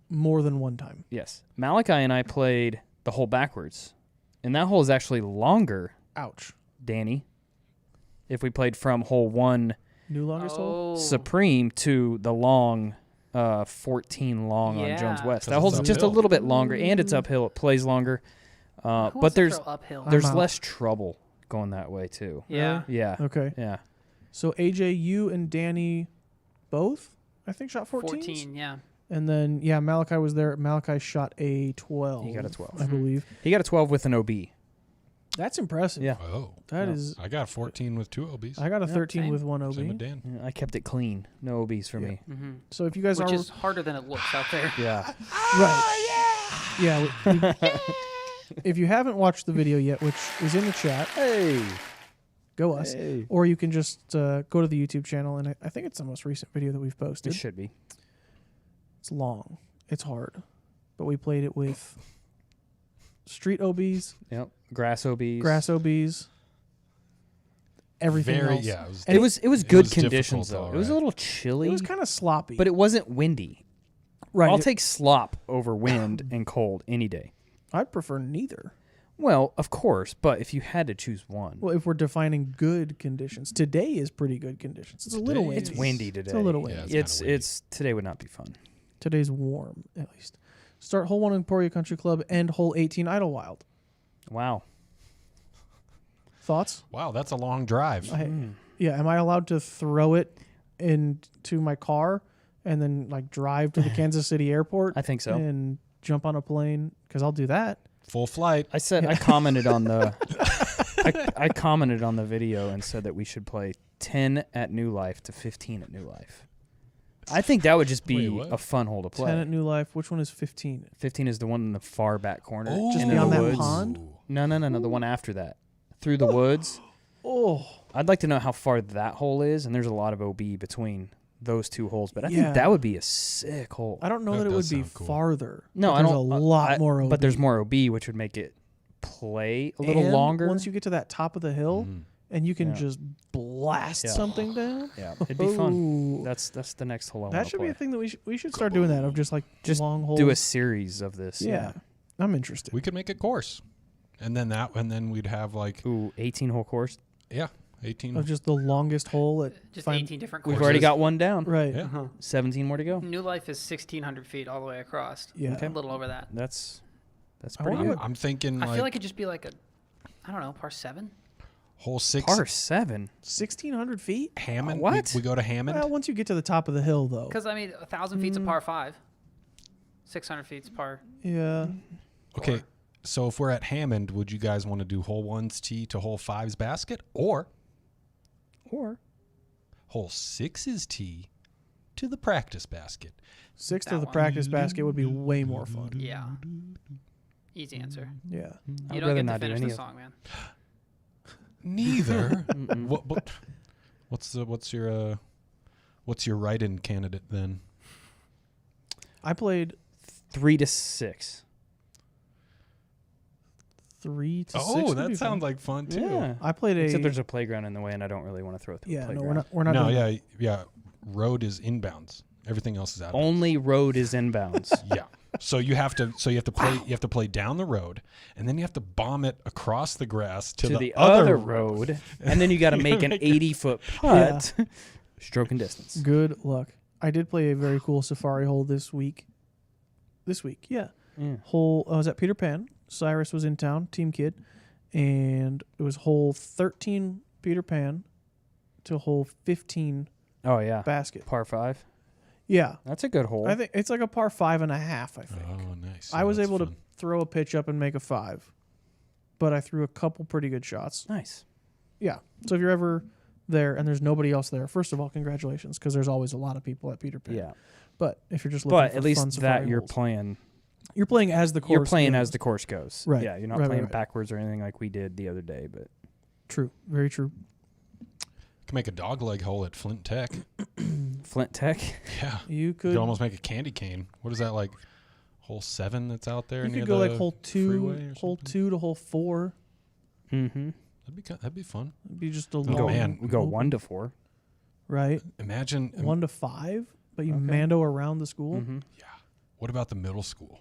more than one time.
Yes. Malachi and I played the hole backwards. And that hole is actually longer,
Ouch.
Danny. If we played from hole 1
New longest hole?
Supreme to the long 14 long on
Yeah.
Jones West.
'Cause
That
it's
hole's just a
uphill.
little bit longer, and it's uphill. It plays longer.
Who wants
But
to
there's
throw uphill.
there's
I'm out.
less trouble going that way too.
Yeah.
Yeah.
Okay.
Yeah.
So AJ, you and Danny both, I think, shot 14.
14, yeah.
And then, Malachi was there. Malachi shot a 12.
He got a 12.
I believe.
He got a 12 with an OB.
That's impressive.
Yeah.
Oh.
That
Yeah.
is.
I got 14 with 2 OBs.
I got a 13
same.
with one
Same with
OB.
Dan.
Yeah, I kept it clean. No OBs for me.
Mm-hmm.
So if you guys
Which
are
is harder than it looks out there.
Yeah.
right, if you haven't watched the video yet, which is in the chat,
Hey.
go us.
Hey.
Or you can just go to the YouTube channel, and I think it's the most recent video that we've
It
posted.
should be.
It's long. It's hard. But we played it with street OBs,
Yep. Grass OBs.
grass OBs, everything
Very,
else.
yeah. It was,
And it was good
was
conditions
difficult,
though. It was a
alright.
little chilly,
It was kind of sloppy.
but it wasn't windy.
right.
I'll take slop over wind and cold any day.
I'd prefer neither.
Well, of course, but if you had to choose one,
Well, if we're defining good conditions, today is pretty good conditions. It's a little
Today
windy.
it's windy today.
It's a little windy.
Yeah,
It's
kinda windy.
it's today would not be fun.
Today's warm, at least. Start hole 1 Emporia Country Club and hole 18 Idlewild.
Wow.
Thoughts?
Wow, that's a long drive.
Yeah, am I allowed to throw it into my car and then like drive to the Kansas City airport
I think so.
and jump on a plane? Because I'll do that.
Full flight.
I said I commented on the I commented on the video and said that we should play 10 at New Life to 15 at New Life. I think that would just be
Wait, what?
a fun hole to
10
play.
at New Life. Which one is 15?
15 is the one in the far back corner.
Just
into
beyond
the
that
woods.
pond?
No, the one after that. Through the woods.
Oh,
I'd like to know how far that hole is, and there's a lot of OB between those two holes, but I
Yeah.
think that would be a sick hole.
I don't know
That
that it would
does
be
sound cool.
farther.
No,
but
I
there's
don't.
a lot more OB.
But there's more OB, which would make it play a little
And
longer.
Once you get to that top of the hill, and you can
Yeah.
just blast
Yeah.
something down.
Yeah, it'd be fun.
Ooh.
That's the next hole I want
That
to
should
play.
be a thing that we should start doing that of just like
Just
long holes.
do a series of this.
Yeah, I'm interested.
We could make a course. And then we'd have like
18-hole course.
Yeah, 18.
Of just the longest hole at
Just 18 different courses.
We've already got one down.
Right.
Yeah.
17 more to go.
New Life is 1,600 feet all the way across.
Yeah.
A little over that.
That's
I
pretty
wanna-
good.
I'm thinking
I feel like it'd just be like a, I don't know, par 7?
hole 6.
Par 7.
1,600 feet?
Hammond.
What?
We go to Hammond.
Well, once you get to the top of the hill, though.
Because, I mean, 1,000 feet's a par 5. 600 feet's par.
Yeah.
Okay, so if we're at Hammond, would you guys want to do hole 1's tee to hole 5's basket, or hole 6's tee to the practice basket?
6 to
That
the
one.
practice basket would be way more fun.
Yeah. Easy answer.
Yeah.
I'd
You
rather
don't get
not
to
do
finish
any
the
of-
song, man.
Neither. What's your write-in candidate then?
I played
3 to 6.
3 to 6.
Oh,
would
that
be
sounds
fun.
like fun too.
Yeah.
I played a.
Except there's a playground in the way, and I don't really want to throw it through a
yeah, no,
playground.
we're not.
No,
doing that.
yeah. Road is inbounds. Everything else is out.
Only road is inbounds.
Yeah. So you have to play you have to play down the road, and then you have to bomb it across the grass to
the other road, and then you got to make an 80-foot putt, stroking distance.
Good luck. I did play a very cool safari hole this week. Yeah. Hole. I was at Peter Pan. Cyrus was in town, team kid, and it was hole 13 Peter Pan to hole 15
Oh yeah,
basket.
par 5.
Yeah.
That's a good hole.
I think it's like a par 5.5. I think.
Oh, nice.
I was
That's
able to
fun.
throw a pitch up and make a 5, but I threw a couple pretty good shots.
Nice.
Yeah. So if you're ever there and there's nobody else there, first of all, congratulations, because there's always a lot of people at Peter Pan.
Yeah,
But if you're just looking
but
for
at least
fun
that
safari
you're
holes,
playing.
you're playing as the course.
You're playing
goes.
as the course goes.
Right.
Yeah, you're not
Right,
playing
right.
backwards or anything like we did the other day. But
True. Very true.
Can make a dog leg hole at Flint Tech.
Flint Tech.
Yeah.
You
You
could
could almost make a candy cane. What is that, like hole 7 that's out there?
you
near
could go like
the
hole
freeway or
2
something?
to hole 4.
Mm-hmm.
That'd be fun.
It'd be just a
We
long.
go,
man.
we go 1 to 4.
Right.
Imagine
1 to 5, but you
Okay.
mando around the school.
Mm-hmm.
Yeah. What about the middle school?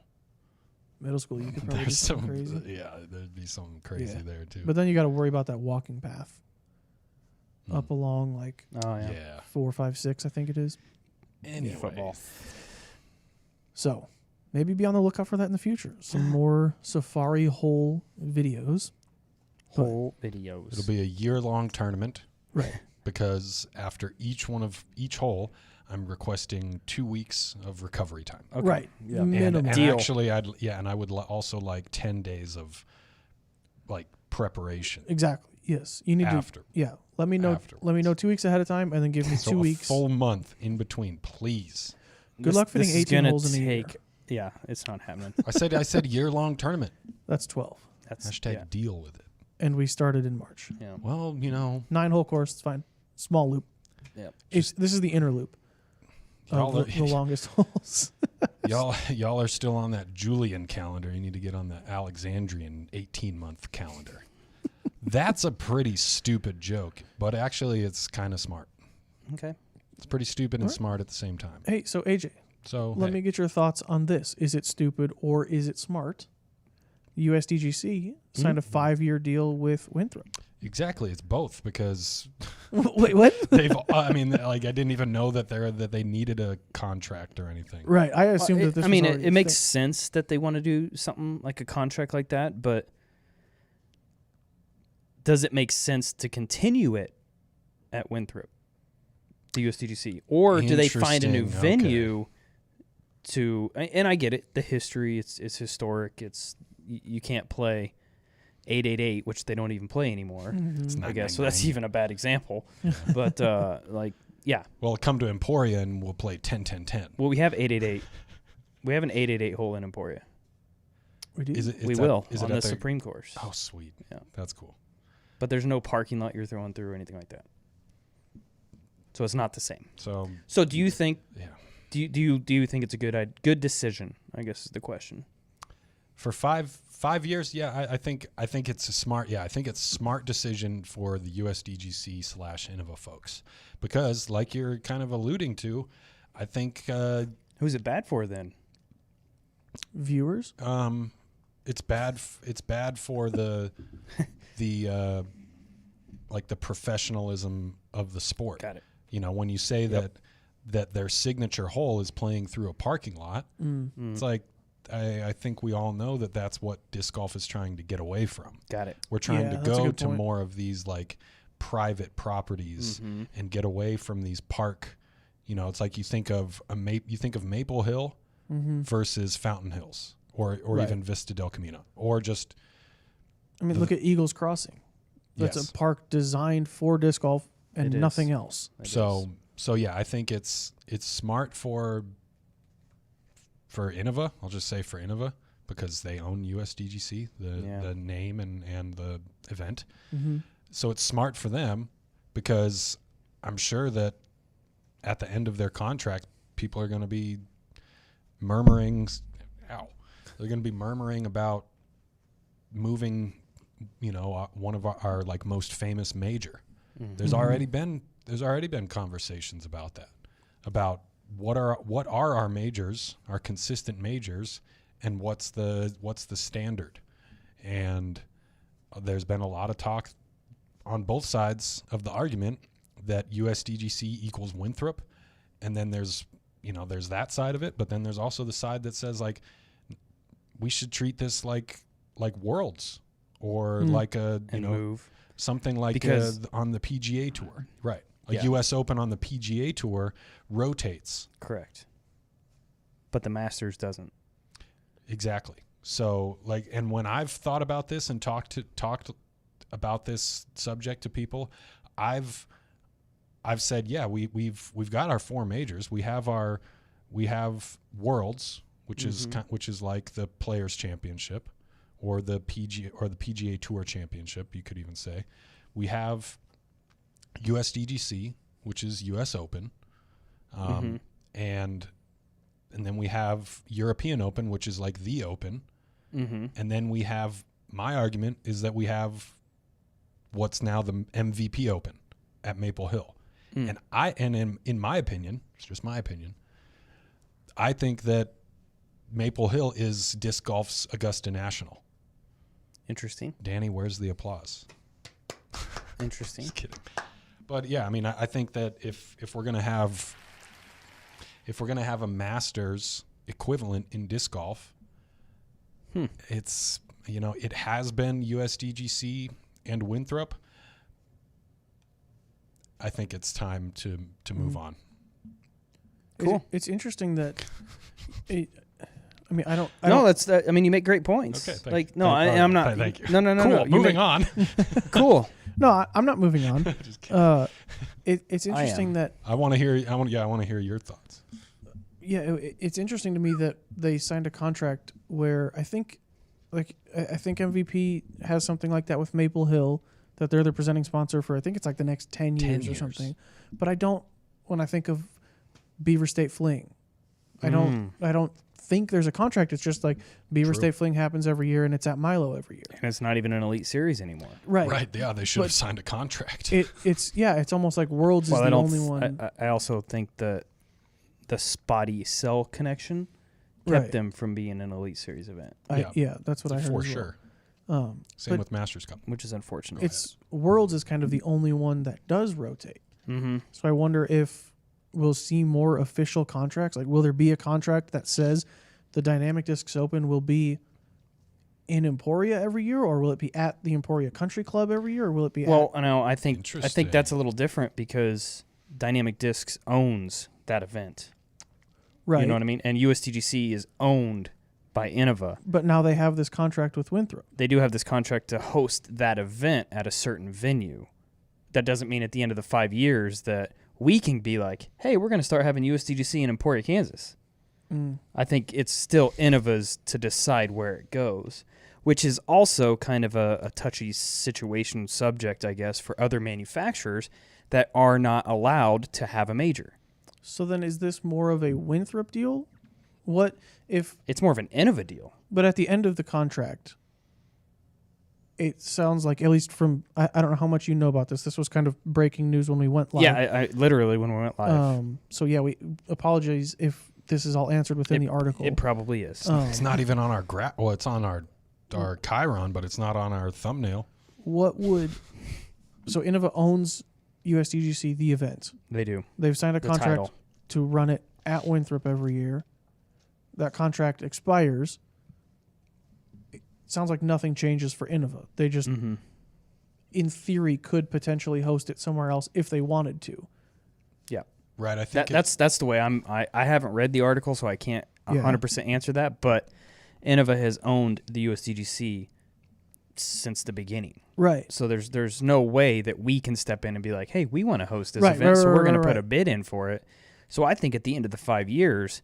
Middle school, you could probably do
There's
something
some
crazy.
yeah, there'd be something crazy
Yeah.
there too.
But then you got to worry about that walking path up along like
Oh yeah.
yeah.
4, 5, 6, I think it is.
Anyway.
Football.
So maybe be on the lookout for that in the future. Some more safari hole videos.
Whole videos.
It'll be a year-long tournament
Right.
because after each hole, I'm requesting 2 weeks of recovery time.
Okay.
Right.
Yeah.
Minimum.
And
Deal.
actually, I would also like 10 days of like preparation.
Exactly. Yes. You need
After.
to. Yeah. Let me know.
Afterwards.
Let me know 2 weeks ahead of time, and then give me
So
2
a
weeks.
full month in between, please.
Good luck fitting
this is
18
gonna
holes in a year.
Yeah, it's not happening.
I said year-long tournament.
That's 12,
That's
Hashtag
yeah.
deal with it.
and we started in March.
Yeah.
Well,
9-hole course. It's fine. Small loop.
Yeah.
This is the inner loop
y'all,
of the longest holes.
y'all are still on that Julian calendar. You need to get on the Alexandrian 18-month calendar. That's a pretty stupid joke, but actually it's kind of smart.
Okay.
It's pretty stupid and
Alright.
smart at the same time.
Hey, so AJ,
So
let
hey,
me get your thoughts on this. Is it stupid or is it smart? USDGC signed a 5-year deal with Winthrop.
exactly, it's both because
Wait, what?
they've. I mean, like I didn't even know that they needed a contract or anything.
Right. I assumed that this.
I mean,
was already
it
a
makes
thing.
sense that they want to do something like a contract like that, but does it make sense to continue it at Winthrop, the USDGC, or do they find a new
Interesting,
venue to? And I get it, the history, it's historic. It's you can't play 888, which they don't even play anymore.
It's
I guess so. That's
999.
even a bad example, but like yeah.
Well, come to Emporia and we'll play 10-10-10.
Well, we have 888. We have an 888 hole in Emporia.
We do.
Is it?
We
it's
will
At, is
on
it
the
at their,
Supreme course.
Oh, sweet.
Yeah.
That's cool.
But there's no parking lot you're throwing through or anything like that. So it's not the same.
So
Do you think?
yeah,
Do you think it's a good decision? I guess is the question.
for 5 years, yeah, I think it's a smart. Yeah, I think it's a smart decision for the USDGC / Innova folks because, like you're kind of alluding to, I think
Who's it bad for then?
Viewers.
it's bad for the like the professionalism of the sport.
Got it.
You know, when you say that their signature hole is playing through a parking lot, it's like I think we all know that that's what disc golf is trying to get away from.
Got it.
We're trying to
that's a
go
good
to
point.
more of these like private properties and get away from these park. You know, it's like you think of Maple Hill versus Fountain Hills, or
Right.
even Vista del Camino, or just.
I mean, look at Eagles Crossing. That's
Yes.
a park designed for disc golf and
It is.
nothing else.
It is.
So yeah, I think it's smart for Innova. I'll just say for Innova because they own USDGC, the name and the event. So it's smart for them because I'm sure that at the end of their contract, people are going to be murmuring. They're going to be murmuring about moving, you know, one of our like most famous major. There's already been conversations about that, about what are our majors, our consistent majors, and what's the standard. And there's been a lot of talk on both sides of the argument that USDGC equals Winthrop, and then there's that side of it, but then there's also the side that says like we should treat this like Worlds or like
move
something like
because
on the PGA Tour, right? A
Yeah.
U.S. Open on the PGA Tour rotates.
correct, but the Masters doesn't.
Exactly. So like, and when I've thought about this and talked about this subject to people, I've said, yeah, we've got our 4 majors. We have Worlds, which is like the Players Championship, or the PGA Tour Championship. You could even say we have USDGC, which is U.S. Open, and then we have European Open, which is like the Open, and then we have. My argument is that we have what's now the MVP Open at Maple Hill. And in my opinion, it's just my opinion, I think that Maple Hill is disc golf's Augusta National.
Interesting.
Danny, where's the applause?
Interesting.
Just kidding. But yeah, I mean, I think that if we're gonna have a Masters equivalent in disc golf, it's, you know, it has been USDGC and Winthrop. I think it's time to move on.
Cool.
It's interesting that. I mean, I don't.
I mean, you make great points.
Okay, thank
like,
you.
no, I'm not.
Thank you.
No.
Cool.
No.
Moving on.
Cool.
No, I'm not moving on.
Just kidding.
It's interesting that.
I want to hear your thoughts.
Yeah, it's interesting to me that they signed a contract where I think MVP has something like that with Maple Hill, that they're the presenting sponsor for. I think it's like the next 10 years or something. But I don't. When I think of Beaver State Fling, I don't think there's a contract. It's just like Beaver State Fling happens every year, and it's at Milo every year.
And it's not even an elite series anymore.
Right.
Yeah, they should have signed a contract.
It's almost like Worlds is the only one.
I also think that the spotty cell connection kept them from being an elite series event,
Yeah, that's what I heard
for
as well.
sure. Same with Masters Cup.
which is unfortunate.
It's Worlds is kind of the only one that does rotate.
Mm-hmm.
So I wonder if we'll see more official contracts. Like, will there be a contract that says the Dynamic Discs Open will be in Emporia every year, or will it be at the Emporia Country Club every year, or will it be?
Well, no, I think
Interesting.
that's a little different because Dynamic Discs owns that event.
Right.
You know what I mean? And USDGC is owned by Innova.
But now they have this contract with Winthrop.
They do have this contract to host that event at a certain venue. That doesn't mean at the end of the 5 years that we can be like, hey, we're going to start having USDGC in Emporia, Kansas. I think it's still Innova's to decide where it goes, which is also kind of a touchy situation subject, I guess, for other manufacturers that are not allowed to have a major.
So then is this more of a Winthrop deal? What if...
It's more of an Innova deal.
But at the end of the contract, it sounds like, at least from... I don't know how much you know about this. This was kind of breaking news when we went live.
Yeah, I literally when we went live.
So yeah, we apologize if this is all answered within the article.
It probably is.
It's not even on our well, it's on our our Chiron, but it's not on our thumbnail.
So Innova owns USDGC, the event.
They do.
They've signed a contract
title.
to run it at Winthrop every year. That contract expires. It sounds like nothing changes for Innova. They just, in theory, could potentially host it somewhere else if they wanted to.
Yeah.
Right. I think
that's the way I haven't read the article, so I can't 100% answer that. But Innova has owned the USDGC since the beginning.
Right.
So there's no way that we can step in and be like, hey, we want to host this event, so we're going to put a bid in for it. So I think at the end of the 5 years,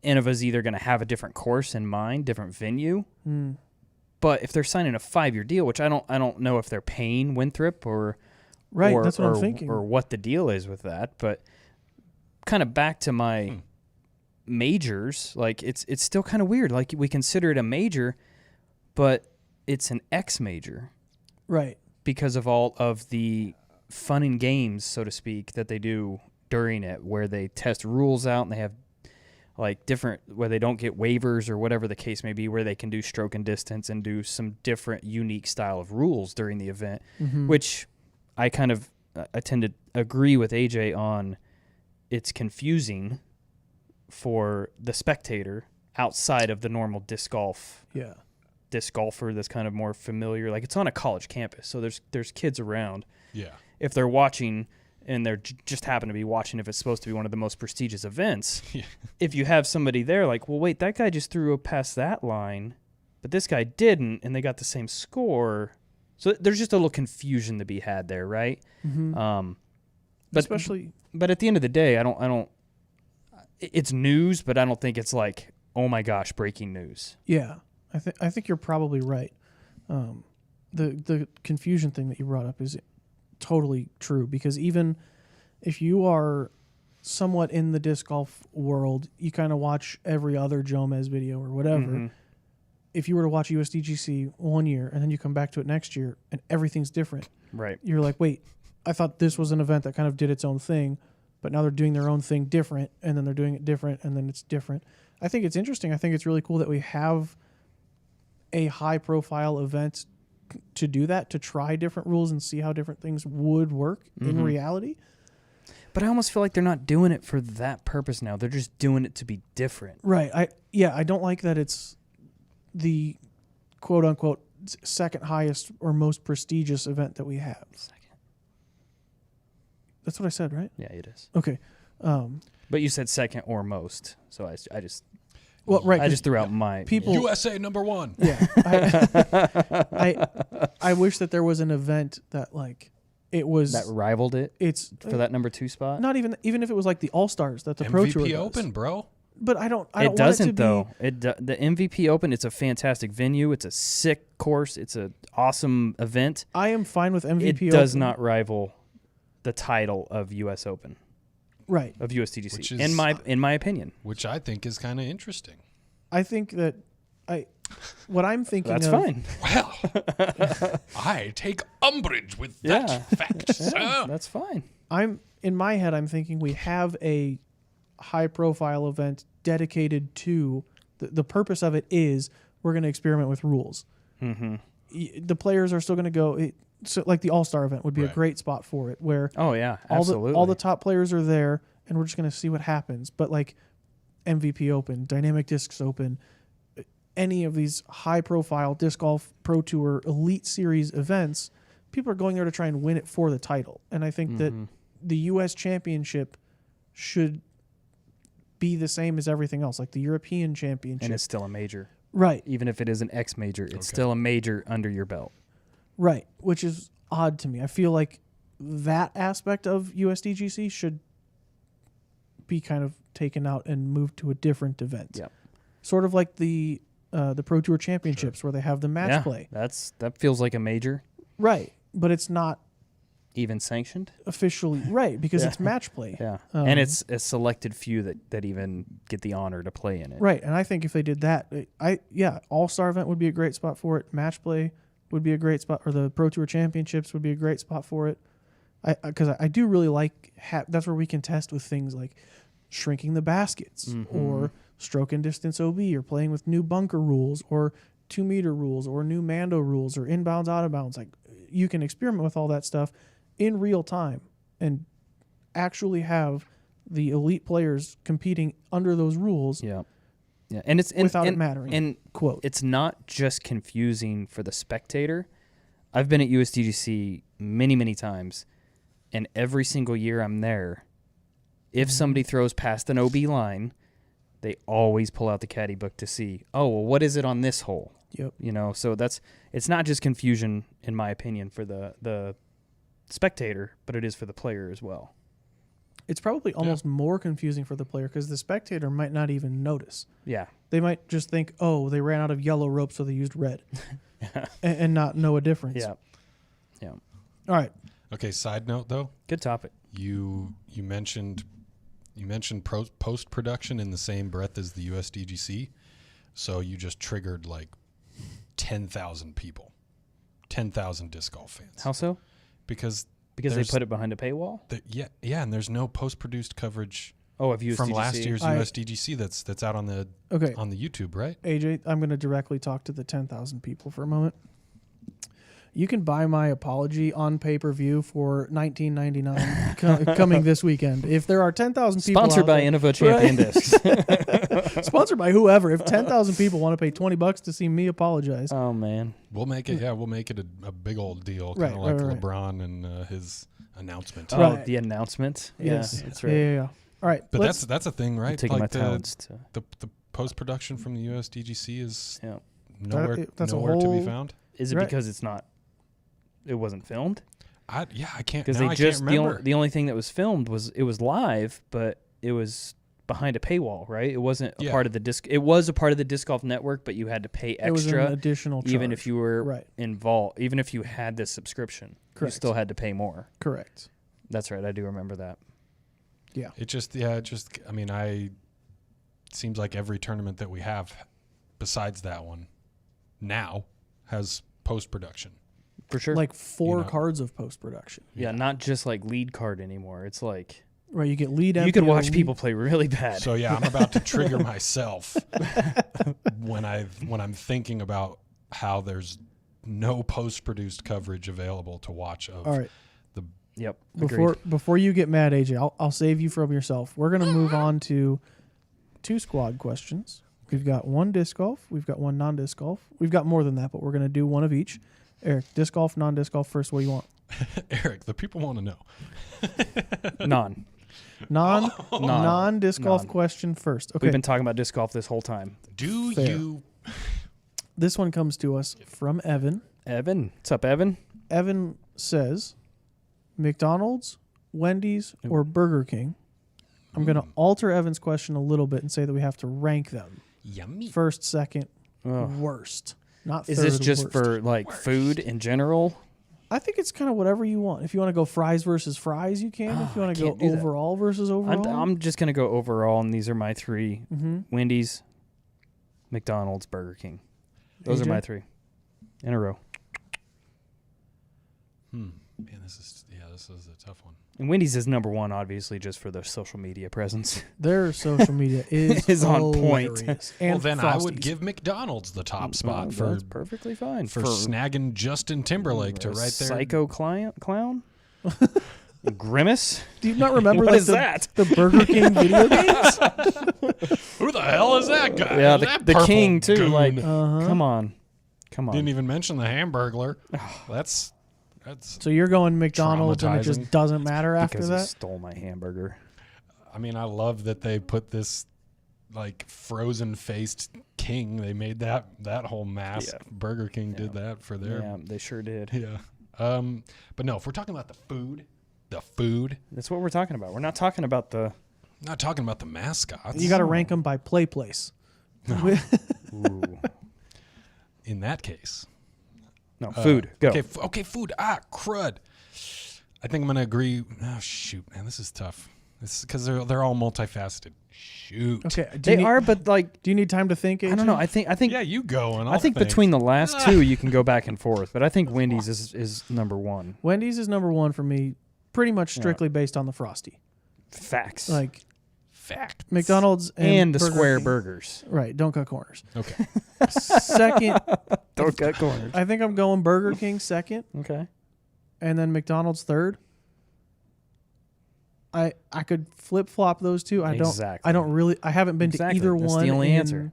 Innova's either going to have a different course in mind, different venue. But if they're signing a 5-year deal, which I don't know if they're paying Winthrop or
that's what I'm thinking,
or what the deal is with that. But kind of back to my majors, like it's still kind of weird. Like we consider it a major, but it's an X major.
Right.
Because of all of the fun and games, so to speak, that they do during it, where they test rules out and they have like different, where they don't get waivers or whatever the case may be, where they can do stroke and distance and do some different unique style of rules during the event, which I tend to agree with AJ on. It's confusing for the spectator outside of the normal disc golf.
Yeah.
Disc golfer that's kind of more familiar. Like it's on a college campus, so there's kids around.
Yeah.
If they're watching and they're just happen to be watching, if it's supposed to be one of the most prestigious events, if you have somebody there like, well, wait, that guy just threw past that line, but this guy didn't, and they got the same score. So there's just a little confusion to be had there, right? But at the end of the day, I don't. It's news, but I don't think it's like, oh my gosh, breaking news.
Yeah. I think you're probably right. The confusion thing that you brought up is totally true, because even if you are somewhat in the disc golf world, you kind of watch every other Jomez video or whatever. If you were to watch USDGC one year and then you come back to it next year and everything's different,
right?
You're like, wait, I thought this was an event that kind of did its own thing, but now they're doing their own thing different, and then they're doing it different, and then it's different. I think it's interesting. I think it's really cool that we have a high-profile event to do that, to try different rules and see how different things would work in reality.
But I almost feel like they're not doing it for that purpose now. They're just doing it to be different.
Right. I don't like that it's the quote-unquote second highest or most prestigious event that we have.
Second.
That's what I said, right?
Yeah, it is.
Okay.
But you said second or most, so I just...
Well, right.
I just threw out my
people.
USA #1.
Yeah. I wish that there was an event that like it was
that rivaled it.
It's
for that #2 spot.
Not even if it was like the All Stars that the Pro Tour
MVP
does.
Open, bro.
But I don't.
It doesn't though. The MVP Open. It's a fantastic venue. It's a sick course. It's an awesome event.
I am fine with MVP.
It does not rival the title of US Open.
Right.
Of USDGC, in my opinion.
Which I think is kind of interesting.
I think that what I'm thinking
That's
of...
fine.
Well, I take umbrage with that fact, sir.
That's fine.
In my head, I'm thinking we have a high-profile event dedicated to... The purpose of it is we're going to experiment with rules. The players are still going to go... So like the All-Star event would be a great spot for it, where
absolutely.
all the top players are there, and we're just going to see what happens. But like MVP Open, Dynamic Discs Open, any of these high-profile Disc Golf Pro Tour Elite Series events, people are going there to try and win it for the title. And I think that the U.S. Championship should be the same as everything else, like the European Championship.
And it's still a major.
Right.
Even if it is an X major, it's still a major under your belt.
Right, which is odd to me. I feel like that aspect of USDGC should be kind of taken out and moved to a different event.
Yep.
Sort of like the Pro Tour Championships where they have the match play.
That feels like a major.
Right, but it's not
even sanctioned
officially. Right, because it's match play.
Yeah, and it's a selected few that even get the honor to play in it.
Right, and I think if they did that, All-Star event would be a great spot for it. Match play would be a great spot, or the Pro Tour Championships would be a great spot for it. Because I do really like that's where we can test with things like shrinking the baskets or stroke and distance OB or playing with new bunker rules or 2-meter rules or new Mando rules or inbounds, out of bounds. Like, you can experiment with all that stuff in real time and actually have the elite players competing under those rules.
Yeah. Yeah, and it's
without it mattering.
And
quote,
it's not just confusing for the spectator. I've been at USDGC many, many times, and every single year I'm there, if somebody throws past an OB line, they always pull out the caddy book to see, oh, well, what is it on this hole?
Yep.
You know, so it's not just confusion, in my opinion, for the spectator, but it is for the player as well.
It's probably almost more confusing for the player because the spectator might not even notice.
Yeah.
They might just think, oh, they ran out of yellow rope, so they used red, and not know a difference.
Yeah. Yeah.
All right.
Okay. Side note, though.
Good topic.
You mentioned post production in the same breath as the USDGC, so you just triggered like 10,000 people, 10,000 disc golf fans.
How so?
Because
they put it behind a paywall?
Yeah, and there's no post-produced coverage
of USDGC.
from last year's USDGC that's out on the YouTube, right?
AJ, I'm going to directly talk to the 10,000 people for a moment. You can buy my apology on pay-per-view for $19.99 coming this weekend. If there are 10,000 people
sponsored by Innova Champion Discs.
Sponsored by whoever. If 10,000 people want to pay $20 to see me apologize.
Oh, man.
We'll make it a big old deal, kind of like LeBron and his announcement.
Oh, the announcement?
Yes.
Yeah, that's right.
Yeah. All right.
But that's a thing, right?
Taking my talents to...
The post-production from the USDGC is
nowhere
to be found?
Is it because it wasn't filmed?
I can't.
Because the only thing that was filmed was live, but it was behind a paywall, right? It wasn't a part of the disc. It was a part of the Disc Golf Network, but you had to pay extra.
It was an additional charge.
Even if you were involved, even if you had this subscription, you still had to pay more.
Correct.
That's right. I do remember that.
Yeah.
It seems like every tournament that we have, besides that one, now has post-production.
For sure.
Like 4 cards of post-production.
Yeah, not just like lead card anymore. It's like...
Right, you get lead
You could watch people play really bad.
So, yeah, I'm about to trigger myself when I'm thinking about how there's no post-produced coverage available to watch of the...
Yep,
Before you get mad, AJ, I'll save you from yourself. We're going to move on to 2 squad questions. We've got 1 disc golf. We've got 1 non-disc golf. We've got more than that, but we're going to do 1 of each. Eric, disc golf, non-disc golf first. What do you want?
Eric, the people want to know.
Non-disc golf question first. Okay.
We've been talking about disc golf this whole time.
This one comes to us from Evan.
Evan? What's up, Evan?
Evan says, McDonald's, Wendy's, or Burger King. I'm going to alter Evan's question a little bit and say that we have to rank them.
Yummy.
First, second, worst. Not third,
Is this just
worst.
for like food in general?
I think it's kind of whatever you want. If you want to go fries versus fries, you can. If you want to go overall versus overall.
I'm just going to go overall, and these are my 3. Wendy's, McDonald's, Burger King. Those are my 3 in a row.
Man, this is a tough one.
And Wendy's is number 1, obviously, just for their social media presence.
Their social media is
on point.
And
then
Frosties.
I would give McDonald's the top spot for
that's perfectly fine
for snagging Justin Timberlake to right there.
Psycho clown. Grimace.
Do you not remember
what is that?
The Burger King video games?
Who the hell is that guy?
Yeah,
that
the king too.
Goon?
Like, come on.
Didn't even mention the Hamburglar. That's
so you're going McDonald's and it just doesn't matter after
because
that?
He stole my hamburger.
I mean, I love that they put this like frozen faced king. They made that whole mask. Yeah. Burger King did that for their.
Yeah, they sure did.
Yeah. But no, if we're talking about the food.
That's what we're talking about. We're not talking about the.
Not talking about the mascots.
You got to rank them by place.
No. In that case.
No, food. Go.
Okay, food. Crud. I think I'm going to agree. Oh, shoot, man. This is tough. This is because they're all multifaceted. Shoot.
Okay.
But like.
Do you need time to think, AJ?
I don't know. I think.
Yeah, you go. And
I think between the last 2, you can go back and forth. But I think Wendy's is number 1.
Wendy's is number 1 for me, pretty much strictly based on the Frosty.
Facts.
Like.
Fact.
McDonald's
and the
Burger
square
King.
burgers.
Right. Don't cut corners.
Okay.
Second,
Don't cut corners.
I think I'm going Burger King second,
Okay.
and then McDonald's third. I could flip flop those two. I
Exactly.
don't really. I haven't been to either
That's
one.
the only
in-
answer.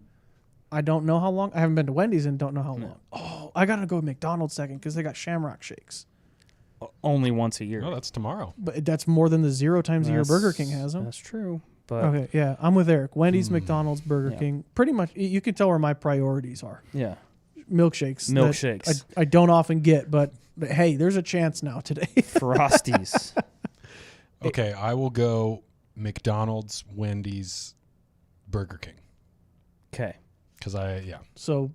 I don't know how long. I haven't been to Wendy's and don't know how long. Oh, I gotta go with McDonald's second because they got Shamrock Shakes.
Only once a year.
Oh, that's tomorrow.
But that's more than the 0 times a year Burger King has them.
That's true. But
Okay, yeah, I'm with Eric. Wendy's, McDonald's, Burger
Yeah.
King. Pretty much, you can tell where my priorities are.
yeah.
Milkshakes. that
Milkshakes.
I don't often get, but hey, there's a chance now today.
Frosties.
Okay, I will go McDonald's, Wendy's, Burger King.
Okay.
Because
So,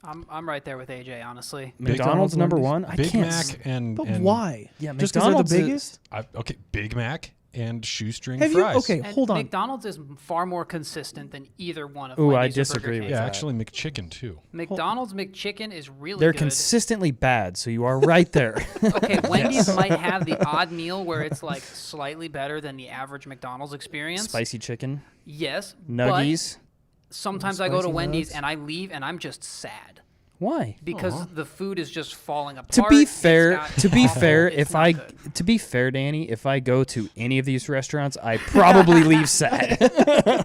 I'm right there with AJ, honestly.
McDonald's number
Wendy's.
one.
Big
I can't.
Mac and
but
and
why?
Yeah,
Just because they're the
McDonald's is-
biggest?
Okay, Big Mac and shoestring
Have you?
fries.
Okay,
And
hold on.
McDonald's is far more consistent than either one of
Ooh, I
Wendy's or
disagree
Burger
with
King.
Yeah,
that.
actually McChicken too.
McDonald's McChicken is really
They're
good.
consistently bad, so you are right there.
Okay, Wendy's might have the odd meal where it's like slightly better than the average McDonald's experience.
Spicy chicken,
Yes.
nuggies.
But sometimes I go to
Spicy
Wendy's
nugs.
and I leave and I'm just sad
Why?
because the food is just falling apart.
To be
It's
fair,
got
to be
awful.
fair,
It's
if
not
I
good.
to be fair, Danny, if I go to any of these restaurants, I probably leave sad.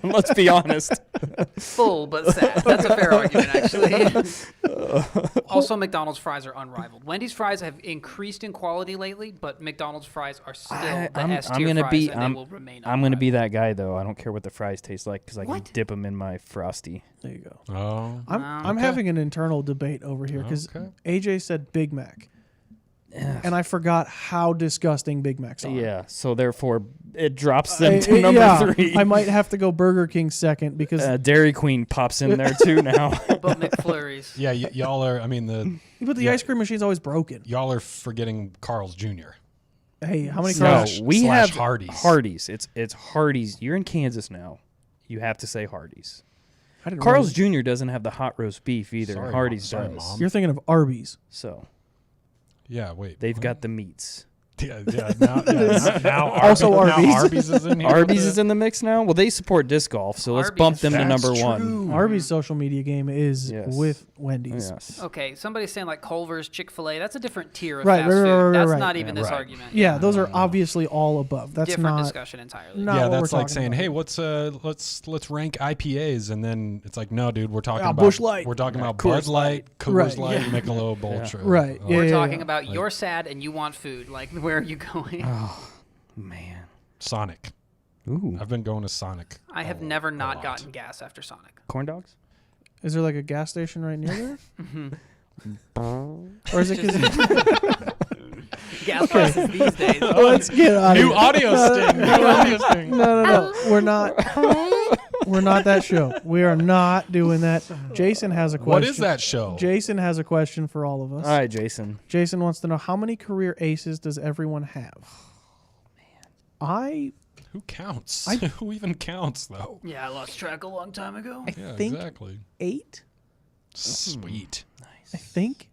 Let's be honest.
Full but sad. That's a fair argument, actually. Also, McDonald's fries are unrivaled. Wendy's fries have increased in quality lately, but McDonald's fries are still the S tier fries, and they will remain.
I'm gonna be
unrivaled.
that guy though. I don't care what the fries taste like because I can
What?
dip them in my Frosty.
There you go.
Oh,
I'm
Okay.
having an internal debate over here because
Okay.
AJ said Big Mac, and I forgot how disgusting Big Macs are.
Yeah, so therefore it drops them to number
yeah,
3.
I might have to go Burger King second because
Dairy Queen pops in there too now.
But McFlurries.
yeah, y'all are. I mean,
but the ice cream machine's always broken.
y'all are forgetting Carl's Jr.
Hey, how many
No,
cars?
we
slash
have
Hardee's.
Hardee's. It's Hardee's. You're in Kansas now. You have to say Hardee's.
I didn't
Carl's
realize-
Jr. doesn't have the hot roast beef either.
Sorry,
Hardee's
Sorry,
does.
Mom.
You're thinking of Arby's.
So
Yeah, wait.
they've
what?
got the meats.
Yeah, now
Also Arby's.
Now Arby's is in here.
Arby's is in the mix now. Well, they support disc golf, so let's bump
Arby's.
them to
That's
number one.
true.
Arby's social media game is
Yes.
with Wendy's.
Yes.
Okay, somebody's saying like Culver's, Chick-fil-A. That's a different tier of
Right,
fast
right,
food.
right, right,
That's
right.
not even this
Right.
argument.
Yeah, those are obviously all above. That's
different
not.
discussion entirely.
Not
Yeah,
what we're
that's like
talking
saying,
about.
hey, what's let's rank IPAs, and then it's like, no, dude, we're talking
Ah,
about
Busch Light.
We're talking about
Coors
Bud Light, Coors
Right,
Light,
yeah.
Michelob Ultra.
Right,
Like,
yeah,
We're
yeah,
talking
yeah.
about
Like-
you're sad and you want food. Like, where are you going?
Man.
Sonic.
Ooh.
I've been going to Sonic.
I have never not gotten gas after Sonic.
Corn dogs?
Is there like a gas station right near
Mm-hmm.
there? Or is it because
Gas prices these days.
let's get out of
New
here.
audio sting. New audio sting.
No. We're not. We're not that show. We are not doing that. Jason has a question.
What is that show?
Jason has a question for all of us.
All right, Jason.
Jason wants to know how many career aces does everyone have? I
Who counts?
I-
Who even counts though?
Yeah, I lost track a long time ago.
Yeah,
think-
exactly.
8,
Sweet.
I think.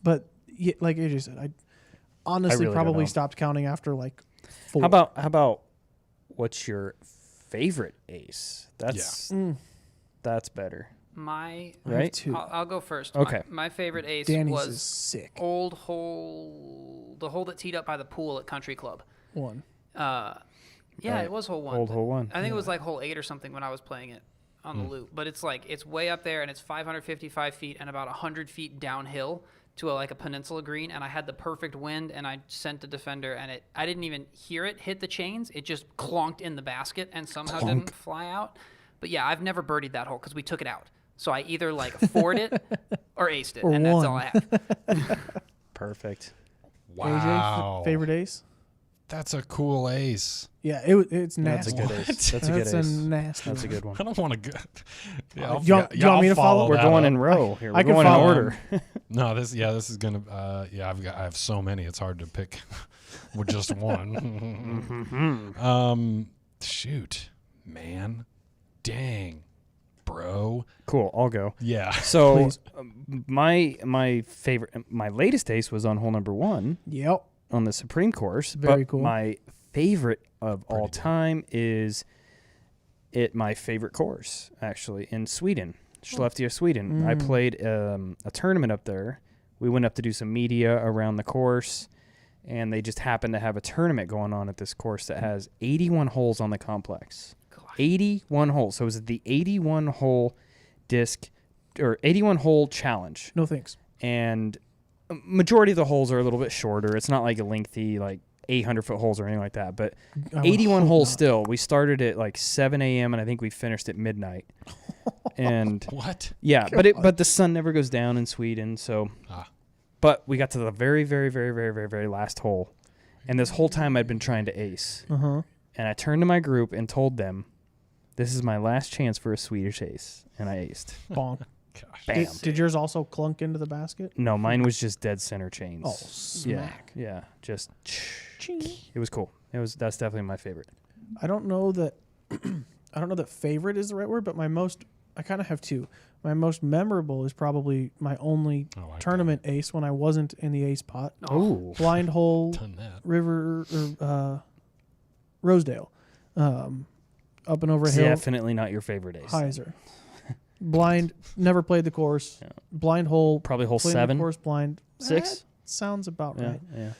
But yeah, like AJ said, I honestly
really don't
probably
know.
stopped counting after like 4.
How about what's your favorite ace? That's that's better.
My,
I have
Right?
2.
I'll go first.
Okay.
My favorite ace
Danny's
was
is sick.
old hole, the hole that teed up by the pool at Country Club.
1.
Yeah,
Right.
it was hole 1.
Old hole one.
I think it was like hole 8 or something when I was playing it on the loop. But it's like it's way up there and it's 555 feet and about 100 feet downhill to like a peninsula green. And I had the perfect wind and I sent the defender and I didn't even hear it hit the chains. It just clonked in the basket and somehow didn't fly out. But yeah, I've never birdied that hole because we took it out. So I either like forward it or aced it,
Or
and that's
won.
all I have.
Perfect.
Wow.
AJ, favorite ace?
That's a cool ace.
Yeah, it's
That's
nasty.
a good ace. That's a good
That's
ace.
nasty.
That's a
one.
good one.
I don't want to go. Yeah,
Do you want me to follow?
We're
that
going
up.
in row here.
I
We're
can
going in
follow.
order.
No, this is gonna. I have so many. It's hard to pick with just one. Shoot, man, dang, bro.
Cool. I'll go.
Yeah.
So
Please.
my favorite, my latest ace was on hole number 1
Yep.
on the Supreme course.
Very
but
cool.
My favorite of all
good.
time is at my favorite course, actually, in Sweden, Skellefteå, Sweden. I played a tournament up there. We went up to do some media around the course, and they just happened to have a tournament going on at this course that has 81 holes on the complex.
Gosh.
81 holes. So it was the 81-hole disc or 81-hole challenge.
No thanks.
And majority of the holes are a little bit shorter. It's not like a lengthy 800-foot holes or anything like that. But 81 holes still. We started at like 7 a.m. and I think we finished at midnight. And
what?
Yeah, but the sun never goes down in Sweden. So, but we got to the very, very, very, very, very, very last hole, and this whole time I'd been trying to ace. And I turned to my group and told them, "This is my last chance for a Swedish ace," and I aced.
Bonk.
Gosh.
Bam.
Did yours also clunk into the basket?
No, mine was just dead center chains.
Oh, smack.
Yeah, just.
Ching.
It was cool. That's definitely my favorite.
I don't know that favorite is the right word, but I kind of have two. My most memorable is probably my only tournament ace when I wasn't in the ace pot.
Oh,
Blind hole, river, Rosedale, up and over a hill.
Definitely not your favorite ace.
Heiser. Blind, never played the course. Yeah. Blind hole.
Probably hole
played
7.
The course blind.
6?
Sounds about right.
Yeah.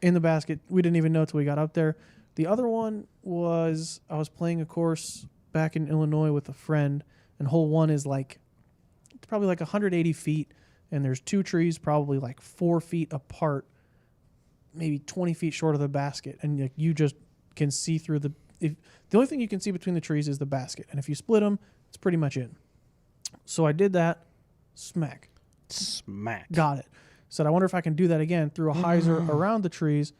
In the basket. We didn't even know till we got up there. The other one was I was playing a course back in Illinois with a friend, and hole 1 is it's probably 180 feet, and there's 2 trees probably 4 feet apart, maybe 20 feet short of the basket, and you just can see through the only thing you can see between the trees is the basket, and if you split them, it's pretty much in. So I did that, smack. Got it. Said I wonder if I can do that again. Threw a hyzer around the trees,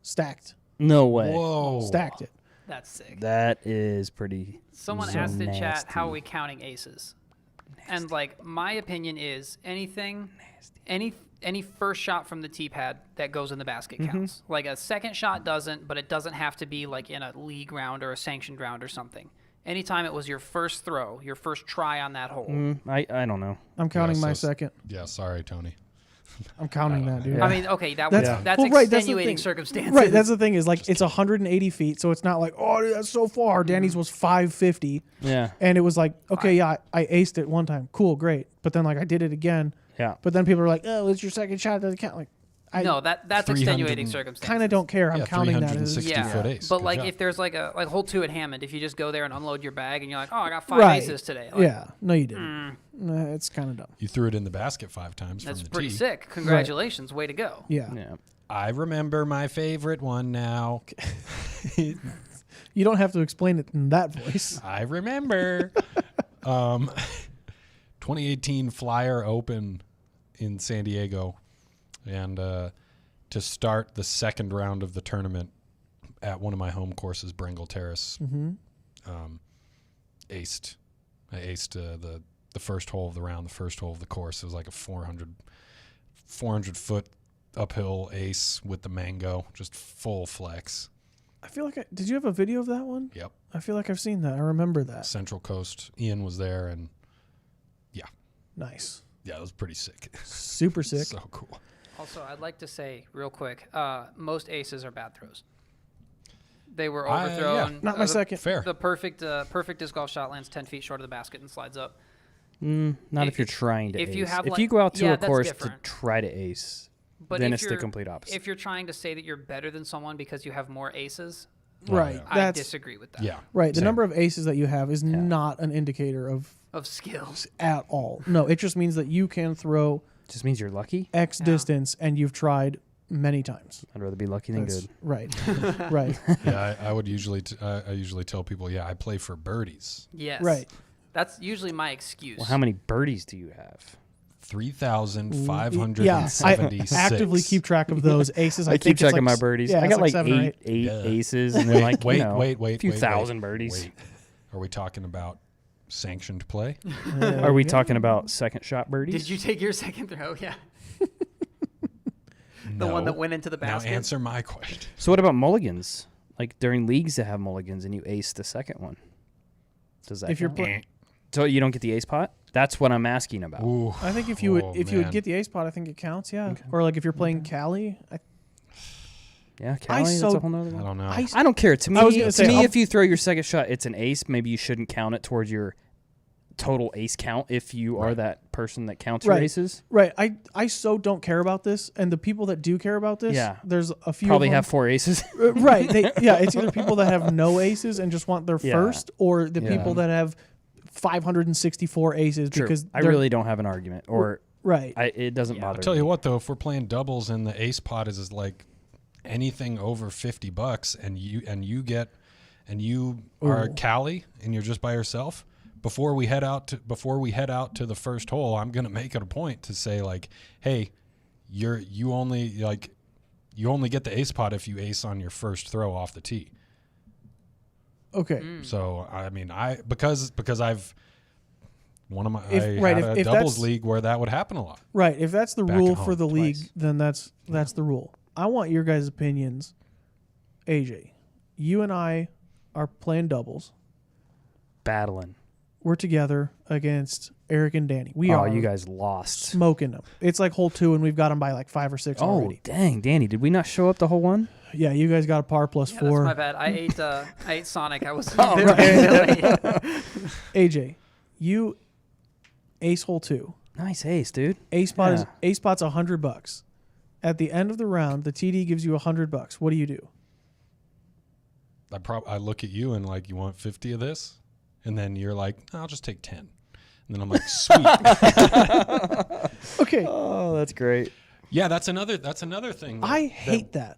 stacked.
No way.
Whoa.
Stacked it.
That's sick.
That is pretty.
Someone asked in chat, how are we counting aces? And my opinion is any first shot from the tee pad that goes in the basket counts. A second shot doesn't, but it doesn't have to be in a league round or a sanctioned round or something. Anytime it was your first throw, your first try on that hole.
I don't know.
I'm counting my second.
Yeah, sorry, Tony.
I'm counting that, dude.
Yeah.
I mean, okay, that's extenuating circumstances.
Right, that's the thing is it's 180 feet, so it's not oh, dude, that's so far. Danny's was 550.
Yeah.
And it was okay, yeah, I aced it one time. Cool, great. But then I did it again.
Yeah.
But then people are oh, it's your second shot, doesn't count.
No, that's extenuating circumstances.
Kind of don't care. I'm counting that as
360-foot ace.
But
Good job.
if there's a hole 2 at Hammond, if you just go there and unload your bag and you're oh, I got 5 aces today.
Yeah, no, you didn't. It's kind of dumb.
You threw it in the basket 5 times
That's
from the
pretty
tee.
sick. Congratulations, way to go.
Yeah.
I remember my favorite one now.
You don't have to explain it in that voice.
I remember. 2018 Flyer Open in San Diego. And to start the second round of the tournament at one of my home courses, Brengle Terrace, aced. I aced the first hole of the round, the first hole of the course. It was a 400-foot uphill ace with the mango, just full flex.
I feel did you have a video of that one?
Yep.
I feel I've seen that. I remember that.
Central Coast. Ian was there, and yeah.
Nice.
Yeah, it was pretty sick.
Super sick.
So cool.
Also, I'd like to say real quick, most aces are bad throws. They were overthrown.
Not my second.
Fair.
The perfect disc golf shot lands 10 feet short of the basket and slides up.
Not if you're trying to ace.
If
you go out to a course
different.
to try to ace,
but
then it's the complete opposite.
If you're trying to say that you're better than someone because you have more aces,
right.
I disagree with that.
Yeah.
Right. The number of aces that you have is not an indicator of
skills
at all. No, it just means that you can throw
just means you're lucky.
X distance and you've tried many times.
I'd rather be lucky than good.
Right. Right.
Yeah, I would usually I usually tell people, I play for birdies.
Yes.
Right.
That's usually my excuse.
Well, how many birdies do you have?
3,576.
I actively keep track of those aces.
I keep track of my birdies.
Yeah,
I got
eight
aces, and then
wait,
a few thousand birdies.
Wait. Are we talking about sanctioned play?
Are we talking about second shot birdies?
Did you take your second throw? Yeah.
No.
The one that went into the basket?
Now answer my question.
So what about mulligans? During leagues that have mulligans and you ace the second one. Does that
if you're
count?
playing,
So you don't get the ace pot? That's what I'm asking about.
Ooh.
I think if you would get the ace pot, I think it counts. Yeah. Okay. Or if you're playing Cali,
Yeah, Cali, that's a whole nother one.
I don't know.
I don't care. To me,
I'll-
if you throw your second shot, it's an ace. Maybe you shouldn't count it towards your total ace count if you are that person that counts your aces.
Right. I so don't care about this, and the people that do care about this, there's a few
probably
of them,
have 4 aces.
Right. It's either people that have no aces and just want their first, or the people that have 564 aces because
I really don't have an argument. Or
right.
It doesn't bother me.
I'll tell you what, though, if we're playing doubles and the ace pot is like anything over $50 and you are Cali and you're just by yourself, before we head out to the first hole, I'm going to make it a point to say, like, hey, you only get the ace pot if you ace on your first throw off the tee.
Okay.
So I mean, because I've had a
if
doubles league where that would happen a lot.
Right. If that's the rule for the
twice.
league, then that's the rule. I want your guys' opinions. AJ, you and I are playing doubles.
Battling.
We're together against Eric and Danny. We are.
You guys lost.
Smoking them. It's like hole 2, and we've got them by like 5 or 6 already.
Oh, dang, Danny. Did we not show up the whole one?
Yeah, you guys got a par plus 4.
That's my bad. I ate Sonic. I was
AJ, you ace hole 2.
Nice ace, dude.
Ace spot's $100. At the end of the round, the TD gives you $100. What do you do?
I look at you and like, you want 50 of this? And then you're like, I'll just take 10. And then I'm like, sweet.
Okay.
Oh, that's great.
Yeah, that's another thing.
I hate that.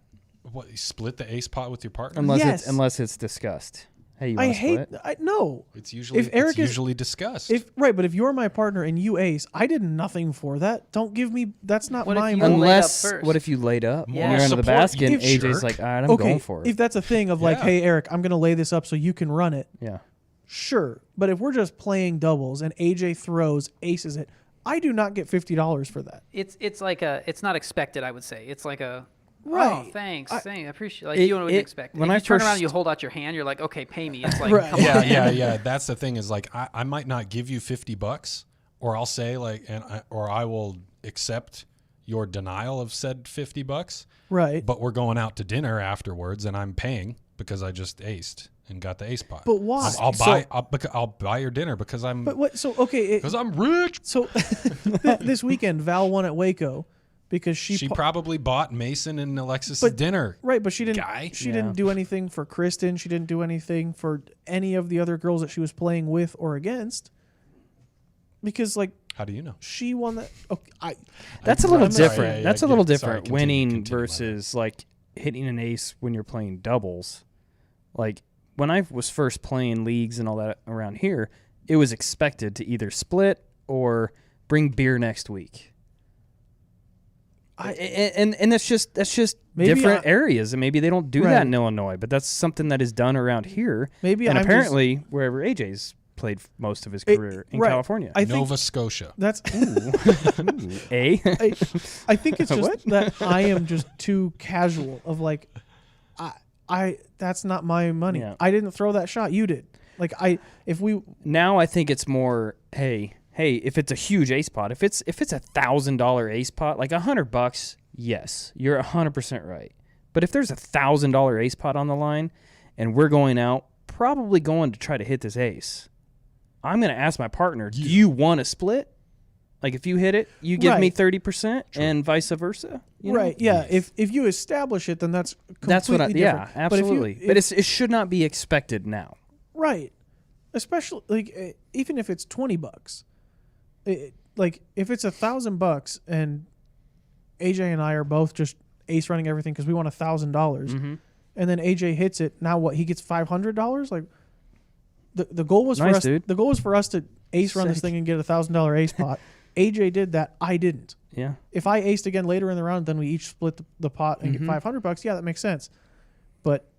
What, you split the ace pot with your partner?
Unless it's discussed. Hey, you want to split?
No.
It's usually discussed.
But if you're my partner and you ace, I did nothing for that. Don't give me. That's not my money.
What if you laid up?
Yeah.
You're under the basket. And AJ's
jerk.
like, all right, I'm going for it.
If that's a thing of like, hey Eric, I'm gonna lay this up so you can run it.
Yeah.
Sure, but if we're just playing doubles and AJ throws, aces it, I do not get $50 for that.
It's like it's not expected. I would say it's like a.
Right.
Oh, thanks. I appreciate. Like you wouldn't expect.
When
if
I
you turn
first
around, and you hold out your hand. You're like, okay, pay me. It's like,
Right.
come on.
Yeah. That's the thing is like, I might not give you $50, or I'll say like, or I will accept your denial of said $50.
Right.
But we're going out to dinner afterwards, and I'm paying because I just aced and got the ace pot.
But why?
I'll buy your dinner because I'm.
But what? So okay.
Because I'm rich.
So this weekend, Val won at Waco because she
probably bought Mason and Alexis' dinner.
Right, but she didn't.
Guy.
She didn't do anything for Kristen. She didn't do anything for any of the other girls that she was playing with or against. Because like.
How do you know?
She won that. Okay,
that's a little different.
Yeah,
that's a little different.
Continue,
winning versus like hitting an ace when you're playing doubles. Like when I was first playing leagues and all that around here, it was expected to either split or bring beer next week. And that's just different areas, and maybe they don't do that in Illinois, but that's something that is done around here.
Maybe
and apparently wherever AJ's played most of his career in California.
Nova Scotia.
That's
I
think it's just that I am just too casual of like I that's not my money.
Yeah.
I didn't throw that shot. You did. Like
now I think it's more hey, if it's a huge ace pot, if it's $1,000 ace pot, like $100, yes, you're 100% right. But if there's $1,000 ace pot on the line, and we're going out, probably going to try to hit this ace, I'm going to ask my partner, do you want to split? Like if you hit it, you give me 30%, and vice versa. You know?
Right? Yeah. If you establish it, then that's completely different.
Yeah, absolutely. But it should not be expected now.
Right. Especially like even if it's $20. Like if it's $1,000 and AJ and I are both just ace running everything because we want $1,000, and then AJ hits it. Now what? He gets $500. Like the goal was for us.
Dude.
The goal was for us to ace run this thing and get $1,000 ace pot. AJ did that. I didn't.
Yeah.
If I aced again later in the round, then we each split the pot and get $500. Yeah, that makes sense. But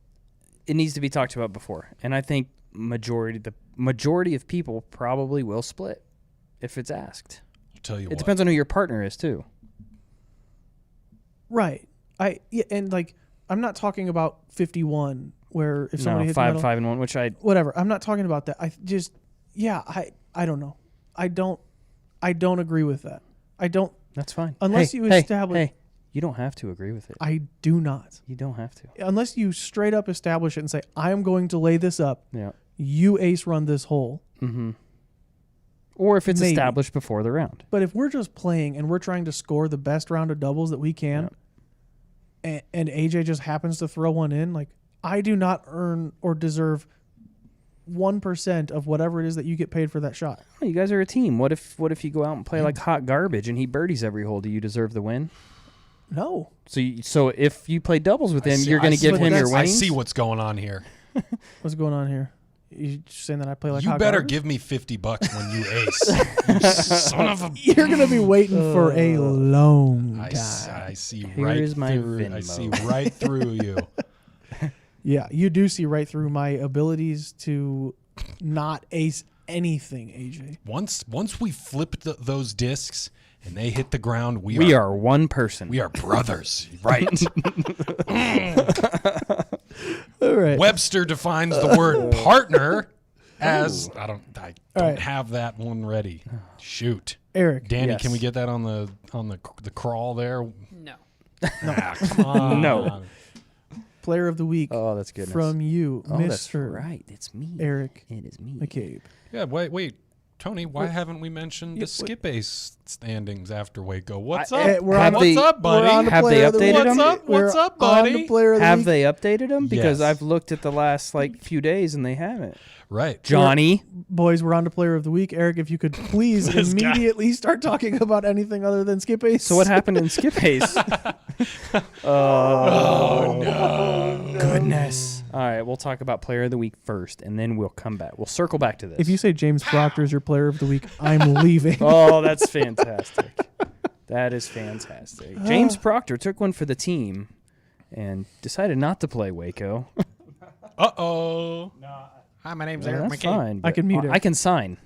it needs to be talked about before, and I think the majority of people probably will split. If it's asked.
I'll tell you
it depends on who your partner is too.
Right. And like I'm not talking about 51 where if somebody hits
5 and 1, which
whatever. I'm not talking about that. I don't know. I don't agree with that. I don't.
That's fine.
Unless you establish.
Hey, You don't have to agree with it.
I do not.
You don't have to.
Unless you straight up establish it and say, I am going to lay this up.
Yeah.
You ace run this hole.
Mm-hmm. Or if it's
Maybe.
established before the round.
But if we're just playing and we're trying to score the best round of doubles that we can, and AJ just happens to throw one in, like, I do not earn or deserve 1% of whatever it is that you get paid for that shot.
Oh, you guys are a team. What if you go out and play like hot garbage and he birdies every hole? Do you deserve the win?
No.
So if you play doubles with him, you're going to give him your winnings?
I see what's going on here.
What's going on here? You saying that I play like
you
hot
better
garbage?
give me $50 when you ace. Son of a...
You're going to be waiting for a long time.
I see
Here's my Venmo.
I see right through you.
Yeah, you do see right through my abilities to not ace anything, AJ.
Once we flip those discs and they hit the ground,
we are one person.
We are brothers, right?
All right.
Webster defines the word partner as I don't
right.
have that one ready. Shoot,
Eric.
Danny,
Yes.
can we get that on the crawl there?
No.
Ah, come on.
No.
Player of the week.
Oh, that's goodness.
From you,
Oh, that's
Mr.
right. It's me.
Eric
It is me.
McCabe.
Yeah, wait. Tony, why haven't we mentioned the skip ace standings after Waco? What's up?
we're on-
What's up, buddy?
We're on to
Have
player
they
of the
updated
week.
them?
What's up,
We're on
buddy?
to player of the
Have
week.
they updated them? Because
Yes.
I've looked at the last few days and they haven't.
Right.
Johnny.
Boys, we're on to player of the week. Eric, if you could please
This guy.
immediately start talking about anything other than skip ace.
So what happened in Skip Ace?
Oh, no.
Goodness. All right, we'll talk about player of the week first, and then we'll come back. We'll circle back to this.
If you say James Proctor is your player of the week, I'm leaving.
Oh, that's fantastic. That is fantastic. James Proctor took one for the team and decided not to play Waco.
Uh-oh. Hi, my name's Eric
That's
McCabe.
fine.
I
but
can mute it.
I can sign.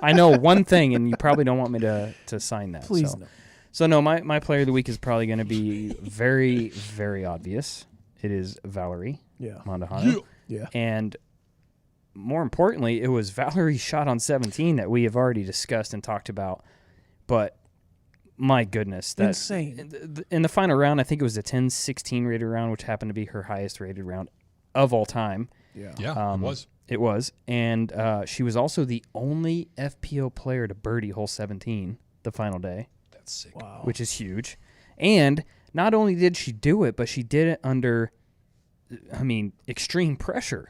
I know one thing, and you probably don't want me to sign that.
Please
so.
no.
So, no, my player of the week is probably going to be very, very obvious. It is Valerie
Yeah.
Mandujano.
Yeah.
And more importantly, it was Valerie's shot on 17 that we have already discussed and talked about. But my goodness. That's
insane.
In the final round, I think it was a 10-16 rated round, which happened to be her highest rated round of all time.
Yeah.
Yeah, it was.
It was. And she was also the only FPO player to birdie hole 17 the final day.
That's sick.
Wow.
Which is huge. And not only did she do it, but she did it under, extreme pressure.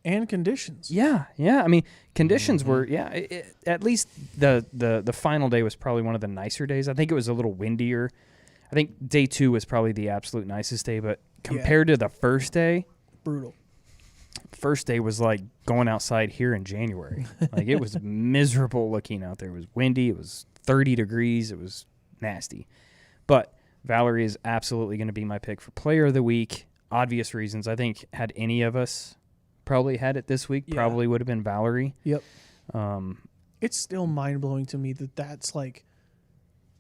And conditions.
Yeah. I mean, conditions were, at least the final day was probably one of the nicer days. I think it was a little windier. I think day 2 was probably the absolute nicest day, but compared to the first day,
Brutal.
first day was like going outside here in January. Like it was miserable looking out there. It was windy. It was 30 degrees. It was nasty. But Valerie is absolutely going to be my pick for player of the week. Obvious reasons. I think had any of us probably had it this week, probably would have been Valerie.
Yep. It's still mind-blowing to me that that's like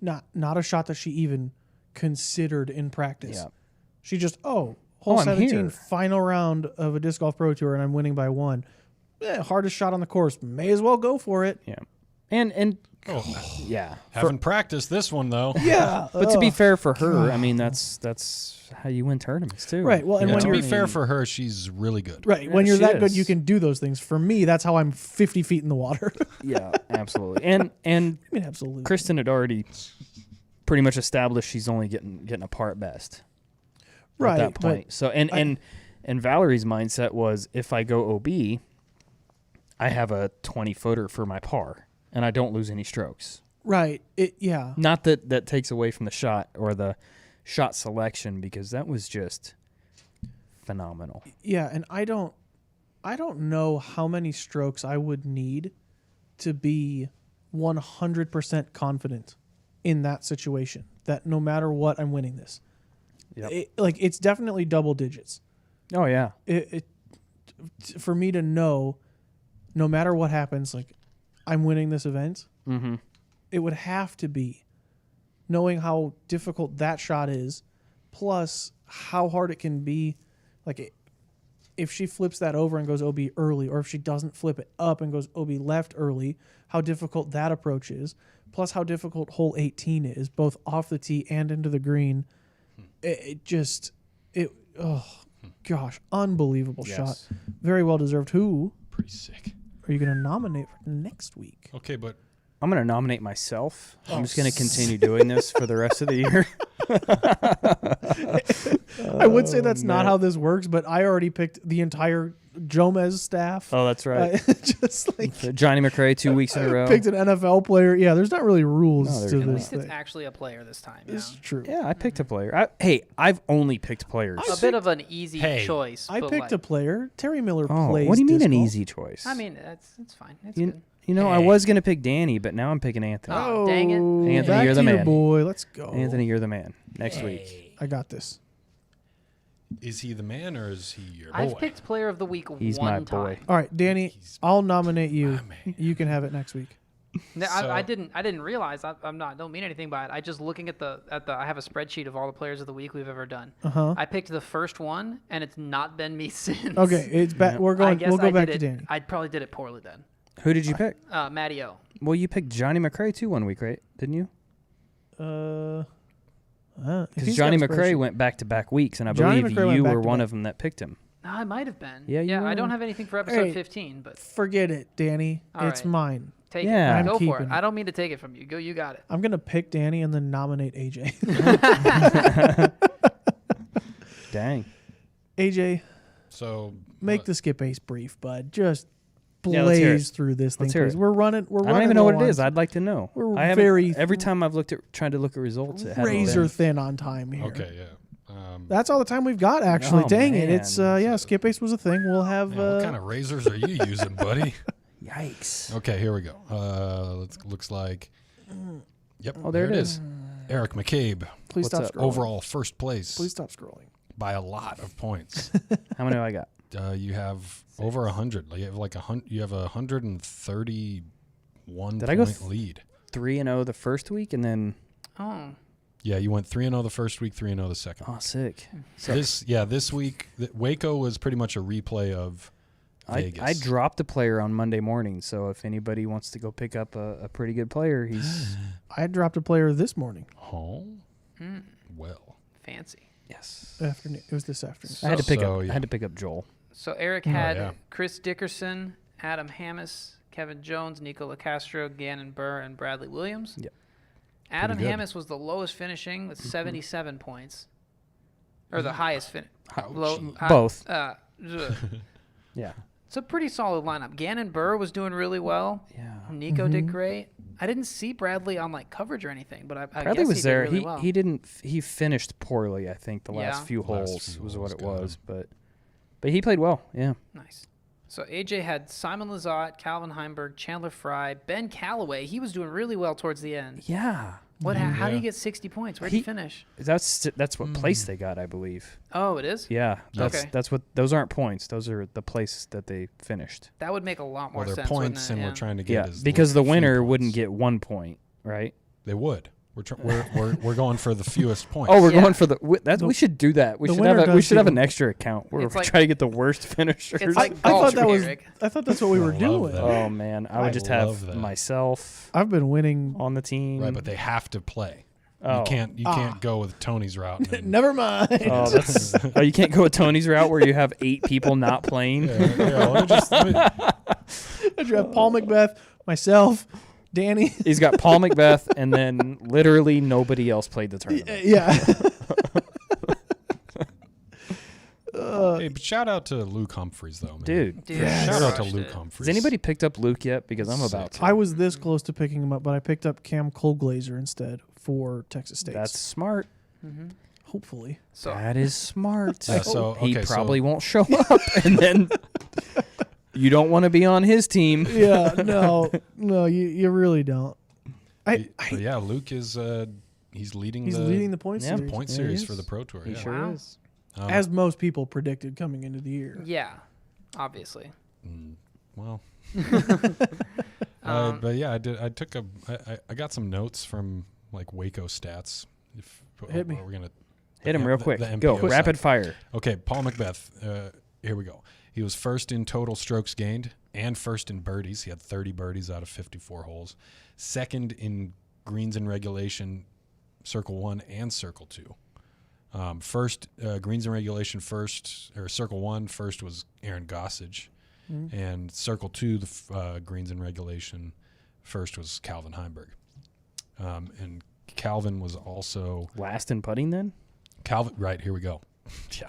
not a shot that she even considered in practice.
Yeah.
She just, hole 17,
here.
final round of a Disc Golf Pro Tour, and I'm winning by 1. Hardest shot on the course. May as well go for it.
Yeah. And
Oh, haven't practiced this one, though.
Yeah.
but to be fair for her, I mean, that's how you win tournaments too.
Right, well, and
Yeah,
when
to
you're
be fair for her, she's really good.
right,
Yeah,
when you're
she
that good,
is.
you can do those things. For me, that's how I'm 50 feet in the water.
Yeah, absolutely. And
I mean, absolutely.
Kristen had already pretty much established she's only getting a part best.
Right,
At that point.
but
So and Valerie's mindset was if I go OB, I have a 20-footer for my par and I don't lose any strokes.
right,
Not that takes away from the shot or the shot selection because that was just phenomenal.
Yeah, and I don't know how many strokes I would need to be 100% confident in that situation. That no matter what, I'm winning this.
Yep.
It's definitely double digits.
Oh yeah.
For me to know, no matter what happens, like I'm winning this event.
Mm-hmm.
It would have to be knowing how difficult that shot is, plus how hard it can be. Like if she flips that over and goes OB early, or if she doesn't flip it up and goes OB left early, how difficult that approach is, plus how difficult hole 18 is, both off the tee and into the green. Oh gosh, unbelievable
Yes.
shot. Very well deserved. Who
Pretty sick.
are you going to nominate for next week?
Okay, but
I'm going to nominate myself. I'm just going to continue doing this for the rest of the year.
I would say that's not how this works, but I already picked the entire Jomez staff.
Oh, that's right.
Just like
Johnny McRae 2 weeks in a row.
picked an NFL player. Yeah, there's not really rules
No,
to
there's
At
this
least it's
thing.
actually a player this time. Yeah.
It's true.
Yeah, I picked a player. I've only picked players.
A bit of an easy
Hey.
choice.
I
but
picked
like,
a player. Terry Miller
Oh,
plays.
what do you mean
disc
an
golf.
easy choice?
I mean, it's fine. It's
you,
good.
you know, I
Hey.
was going to pick Danny, but now I'm picking Anthony.
Oh, dang it.
Anthony,
back
you're the
to your
man.
boy. Let's go.
Anthony, you're the man. Next week.
I got this.
is he the man or is he your boy?
I've picked player of the week
He's
one
my
time.
boy.
All right, Danny, I'll nominate you.
my man.
You can have it next week.
No,
So-
I didn't realize. Don't mean anything by it. I just looking at the I have a spreadsheet of all the players of the week we've ever done.
Uh-huh.
I picked the first one, and it's not been me since.
Okay, it's back. We're
I
going.
guess
We'll go
I
back
did
to
it-
Danny.
I probably did it poorly then.
Who did you pick?
Matty O.
Well, you picked Johnny McRae too 1 week, right? Didn't you?
If
Because
he's
Johnny
got a
McRae
spreadsheet-
went back-to-back weeks, and I
Johnny
believe
McRae went
you
back
were
to
one
back.
of them that picked him.
No, I might have been.
Yeah, you
I don't
were.
have anything for episode
Hey.
15, but
Forget it, Danny.
All
It's
right.
mine.
take
Yeah.
it.
I'm
Go for
keeping
it.
it.
I don't mean to take it from you. Go, you got it.
I'm gonna pick Danny and then nominate AJ.
Dang.
AJ,
So
make
what-
the skip ace brief, bud. Just
Yeah, let's hear it.
blaze through this thing,
Let's hear
please.
it.
We're running. We're
I
running.
don't even know what
low
it
on
is. I'd like to know.
We're
I haven't-
very
every time I've tried to look at results, it hasn't
razor
been.
thin on time here.
Okay, yeah.
That's all the time we've got, actually.
Oh,
Dang it. It's
man.
yeah, skip ace was a thing. We'll have
Yeah, what kind of razors are you using, buddy?
Yikes.
Okay, here we go. Looks like. Yep.
Oh, there it is.
Eric McCabe,
please
what's
stop
up?
scrolling.
overall first place
Please stop scrolling.
by a lot of points.
How many do I got?
You have over 100. You have like 100. You have a 131
Did I go
point lead.
3-0 the first week, and then
Oh.
Yeah, you went 3-0 the first week, 3-0 the second.
oh, sick.
This week Waco was pretty much a replay of Vegas.
I dropped a player on Monday morning, so if anybody wants to go pick up a pretty good player, he's
I dropped a player this morning.
Oh,
Mm,
well.
fancy.
yes.
Afternoon. It was this afternoon.
I had to pick
So,
up.
yeah.
I had to pick up Joel.
So Eric had
yeah.
Chris Dickerson, Adam Hammis, Kevin Jones, Nico LaCastro, Gannon Burr, and Bradley Williams.
Yep.
Adam
Pretty good.
Hammis was the lowest finishing with 77 points. Or the highest finish.
Ouch. Both. Yeah.
It's a pretty solid lineup. Gannon Burr was doing really well.
Yeah.
Nico did great. I didn't see Bradley on like coverage or anything, but I
Bradley
guess
was
he
there.
Did really well.
He didn't. He finished poorly. I think the last
Yeah.
few
Last
holes
few
was
holes
what it
got
was,
him.
but he played well. Yeah.
Nice. So AJ had Simon Lizotte, Calvin Heimberg, Chandler Fry, Ben Calloway. He was doing really well towards the end.
Yeah.
How do
Yeah.
you get 60 points? Where did he
He-
finish?
That's what place they got, I believe.
Oh, it is?
Yeah. That's
Okay.
that's what. Those aren't points. Those are the place that they finished.
That would make a lot more
Well, they're
sense.
points,
wouldn't
and
it?
we're
Yeah.
trying to get
Yeah.
as
Because the
few
winner
points.
wouldn't get 1 point, right?
They would. We're going for the fewest points.
Oh, we're
Yeah.
going for we should do that. We
the
should have
winner
we
does
should have
get
an extra account where
It's
we
like-
try to get the worst finishers.
It's
I,
like
I thought
golf,
that was.
Eric.
I thought that's what we were
I love
doing.
that.
Oh man, I would just
love
have
that.
myself
I've been winning.
on the team.
Right, but they have to play.
Oh.
You can't go with Tony's route. And then,
Never mind.
Oh, that's you can't go with Tony's route where you have 8 people not playing.
I draft Paul Macbeth, myself, Danny.
He's got Paul Macbeth, and then literally nobody else played the tournament.
Yeah.
hey, but shout out to Luke Humphreys though, man.
Dude,
Dude,
Shout out to
crushed
Luke
it.
Humphreys.
has anybody picked up Luke yet? Because I'm about to.
I was this close to picking him up, but I picked up Cam Colglazer instead for Texas State.
That's smart.
hopefully.
So
That is smart.
Yeah, so,
he
okay, so-
probably won't show up, and then you don't want to be on his team.
Yeah, no, you really don't.
But yeah, Luke is he's leading
He's
the
leading the point
Yeah.
series,
point
Yeah,
series
he
for
is.
the Pro Tour.
He
Yeah.
sure
Wow.
is.
as most people predicted coming into the year.
yeah, obviously.
Well,
Um,
but yeah, I got some notes from like Waco stats.
Hit me.
We're gonna
Hit him real
the-
quick.
the
Go
MPO
rapid
side.
fire.
Okay, Paul Macbeth. Here we go. He was first in total strokes gained and first in birdies. He had 30 birdies out of 54 holes. Second in greens in regulation, circle 1 and circle 2. First, greens in regulation first, or circle 1 first was Aaron Gossage. And circle 2, the greens in regulation first was Calvin Heimberg. And Calvin was also...
Last in putting then?
Calvin, right, here we go. Yeah,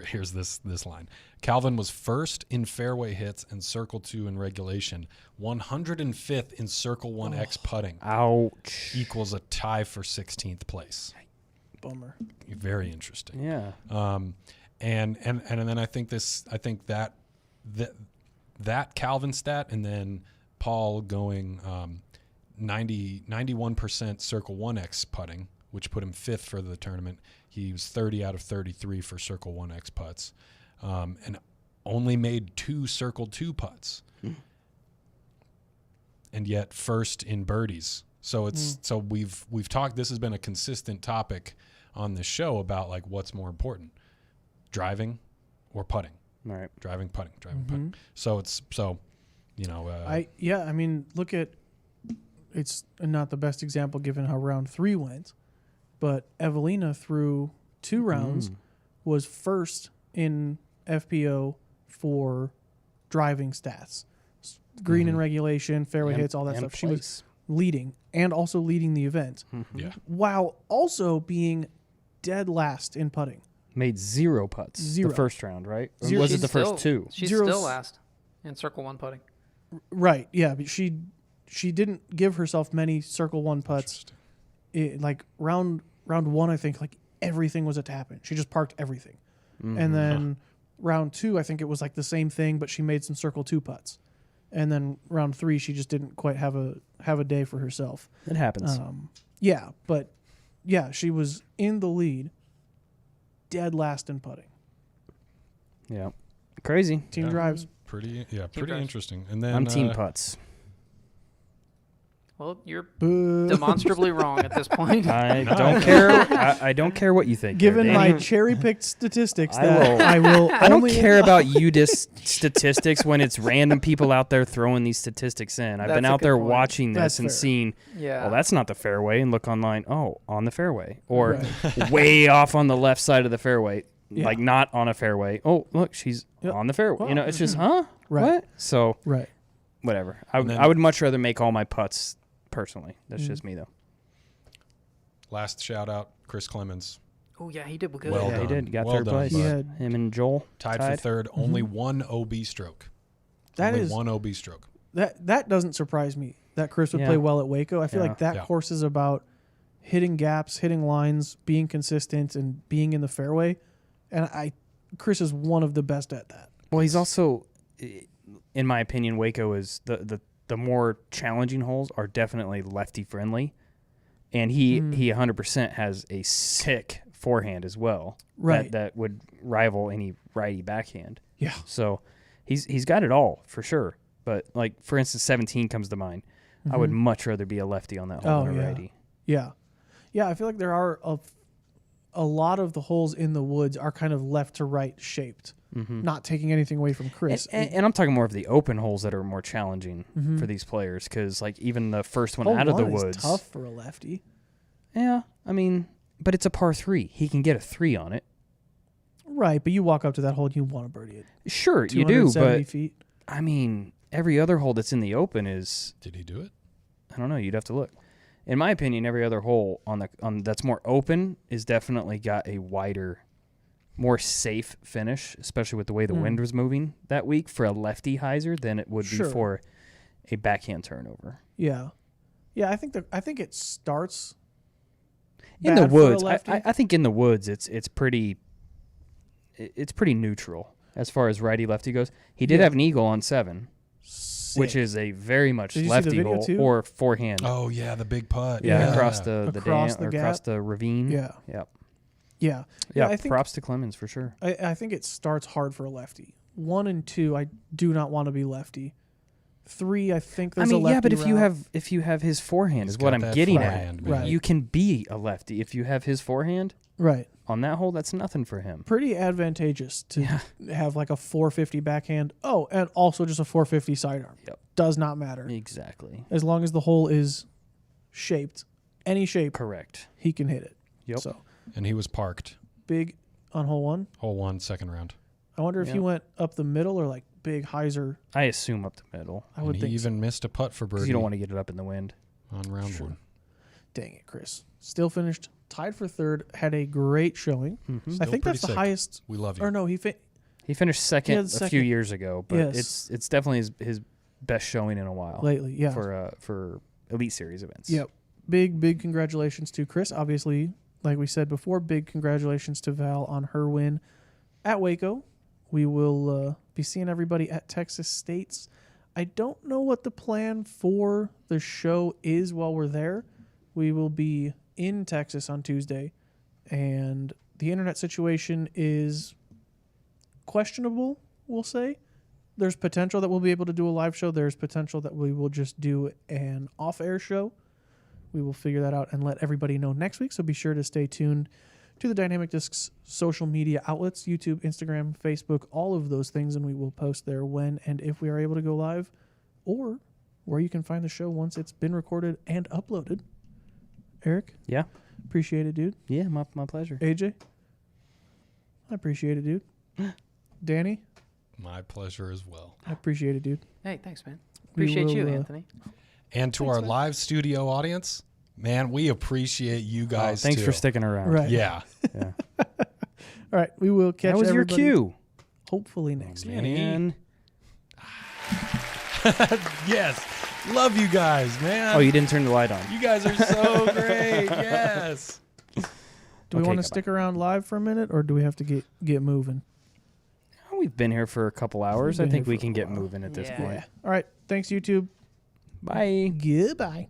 here's this line. Calvin was first in fairway hits and circle 2 in regulation, 105th in circle 1X putting. Ouch. Equals a tie for 16th place.
Bummer.
Very interesting.
Yeah.
And then I think that Calvin stat, and then Paul going 91% circle 1X putting, which put him 5th for the tournament. He was 30 out of 33 for circle 1X putts, and only made 2 circle 2 putts, and yet first in birdies. So it's so we've talked. This has been a consistent topic on this show about like what's more important, driving or putting.
All right.
Driving, putting, putting. So
I mean, look at, it's not the best example given how round 3 went, but Evelina through 2 rounds was first in FPO for driving stats, green in regulation, fairway hits, all that stuff. She was leading and also leading the event, while also being dead last in putting.
Made 0 putts.
0.
The first round, right? Or
Zero.
was it the first 2?
She's
Zero's-
still last in circle 1 putting.
Right. Yeah, but she didn't give herself many circle 1 putts. Like round 1, I think like everything was a tap-in. She just parked everything. And then round 2, I think it was like the same thing, but she made some circle 2 putts. And then round 3, she just didn't quite have a day for herself.
It happens.
Yeah, but yeah, she was in the lead, dead last in putting.
Yeah. Crazy.
Team drives.
Pretty
drives.
interesting. And then
I'm team putts.
Well, you're
Boo.
demonstrably wrong at this point.
I don't care. I don't care what you think.
Given
there,
my
Danny.
cherry-picked statistics,
I
will.
I don't care about UDIS statistics when it's random people out there throwing these statistics in. I've
That's
been
a
out
good
there
point.
watching this
That's
and
fair.
seeing,
Yeah.
oh, that's not the fairway, and look online, oh, on the fairway. Or way off on the left side of the fairway, like not on a fairway. Oh, look, she's on the fairway. You know, it's just, huh?
Right.
What? So,
Right.
whatever. I would much rather make all my putts personally. That's just me, though.
last shout out, Chris Clemens.
Oh, yeah, he did good.
Well
Yeah, he
done.
did. Got
Well
third
done,
place.
bud.
Yeah.
Him and Joel
Tied for third. Only 1 OB stroke.
That
only
is
1 OB stroke.
that doesn't surprise me that Chris would
Yeah.
play well at Waco. I feel
Yeah.
like that
Yeah.
course is about hitting gaps, hitting lines, being consistent, and being in the fairway. And Chris is one of the best at that.
Well, he's also, in my opinion, Waco is the more challenging holes are definitely lefty friendly, and he 100% has a sick forehand as well.
Right.
That would rival any righty backhand.
Yeah.
So he's got it all for sure. But like for instance, 17 comes to mind. I would much rather be a lefty on that hole than a righty.
Yeah. Yeah, I feel like there are a lot of the holes in the woods are kind of left to right shaped. Not taking anything away from Chris.
And I'm talking more of the open holes that are more challenging for these players, because like even the first one
Hole
out of the
one is
woods,
tough for a lefty.
Yeah, I mean, but it's a par 3. He can get a 3 on it.
Right, but you walk up to that hole and you want to birdie it.
Sure, you do,
270
but
feet.
I mean, every other hole that's in the open is,
Did he do it?
I don't know. You'd have to look. In my opinion, every other hole on that's more open is definitely got a wider, more safe finish, especially with the way the wind was moving that week for a lefty hyzer than it would be for a backhand turnover.
Yeah. Yeah, I think it starts
In the
bad for a
woods,
lefty.
I think in the woods it's pretty neutral as far as righty lefty goes. He did have an eagle on 7. Which is a very much
Did you see the
lefty
video
hole
too?
or forehand.
Oh, yeah, the big putt.
Across the
Across
dam
the
or across
gap.
the ravine.
Yeah.
Yep.
Yeah.
Yeah,
I think
props to Clemens for sure.
I think it starts hard for a lefty. 1 and 2, I do not want to be lefty. 3, I think there's a lefty
but if
route.
you have his forehand
He's
is what
got
I'm
that
getting
forehand,
at.
man.
Right.
You can be a lefty if you have his forehand
Right.
on that hole. That's nothing for him.
Pretty advantageous to have like a 450 backhand. Oh, and also just a 450 sidearm.
Yep.
Does not matter.
Exactly.
As long as the hole is shaped, any shape,
Correct.
he can hit it.
Yep.
So
And he was parked.
big on hole 1.
Hole 1, second round.
I wonder if he went up the middle or like big hyzer.
I assume up the middle.
I would
and
think
he even missed a putt for birdie.
You don't want to get it up in the wind
on round 1.
Dang it, Chris. Still finished tied for third. Had a great showing.
Mm-hmm.
I think that's the highest.
We love you.
Or no,
He finished second a few years ago, but
Yes.
it's definitely his best showing in a while
lately. Yeah.
For Elite Series events.
Yep. Big congratulations to Chris. Obviously, like we said before, big congratulations to Val on her win at Waco. We will be seeing everybody at Texas States. I don't know what the plan for the show is while we're there. We will be in Texas on Tuesday, and the internet situation is questionable, we'll say. There's potential that we'll be able to do a live show. There's potential that we will just do an off-air show. We will figure that out and let everybody know next week, so be sure to stay tuned to the Dynamic Discs social media outlets, YouTube, Instagram, Facebook, all of those things, and we will post there when and if we are able to go live, or where you can find the show once it's been recorded and uploaded. Eric?
Yeah.
Appreciate it, dude.
Yeah, my pleasure.
AJ? I appreciate it, dude. Danny?
My pleasure as well.
I appreciate it, dude.
Hey, thanks, man. Appreciate you, Anthony.
And to our live studio audience, man, we appreciate you guys.
Thanks
too.
for sticking around.
Right.
Yeah.
Yeah.
All right, we will catch
That was your
everybody
cue.
hopefully next week.
Man.
Yes. Love you guys, man.
Oh, you didn't turn the light on.
You guys are so great. Yes.
Do we want to stick around live for a minute, or do we have to get moving?
We've been here for a couple hours. I think we can get moving at this
Yeah.
point.
All right, thanks, YouTube.
Bye.
Goodbye.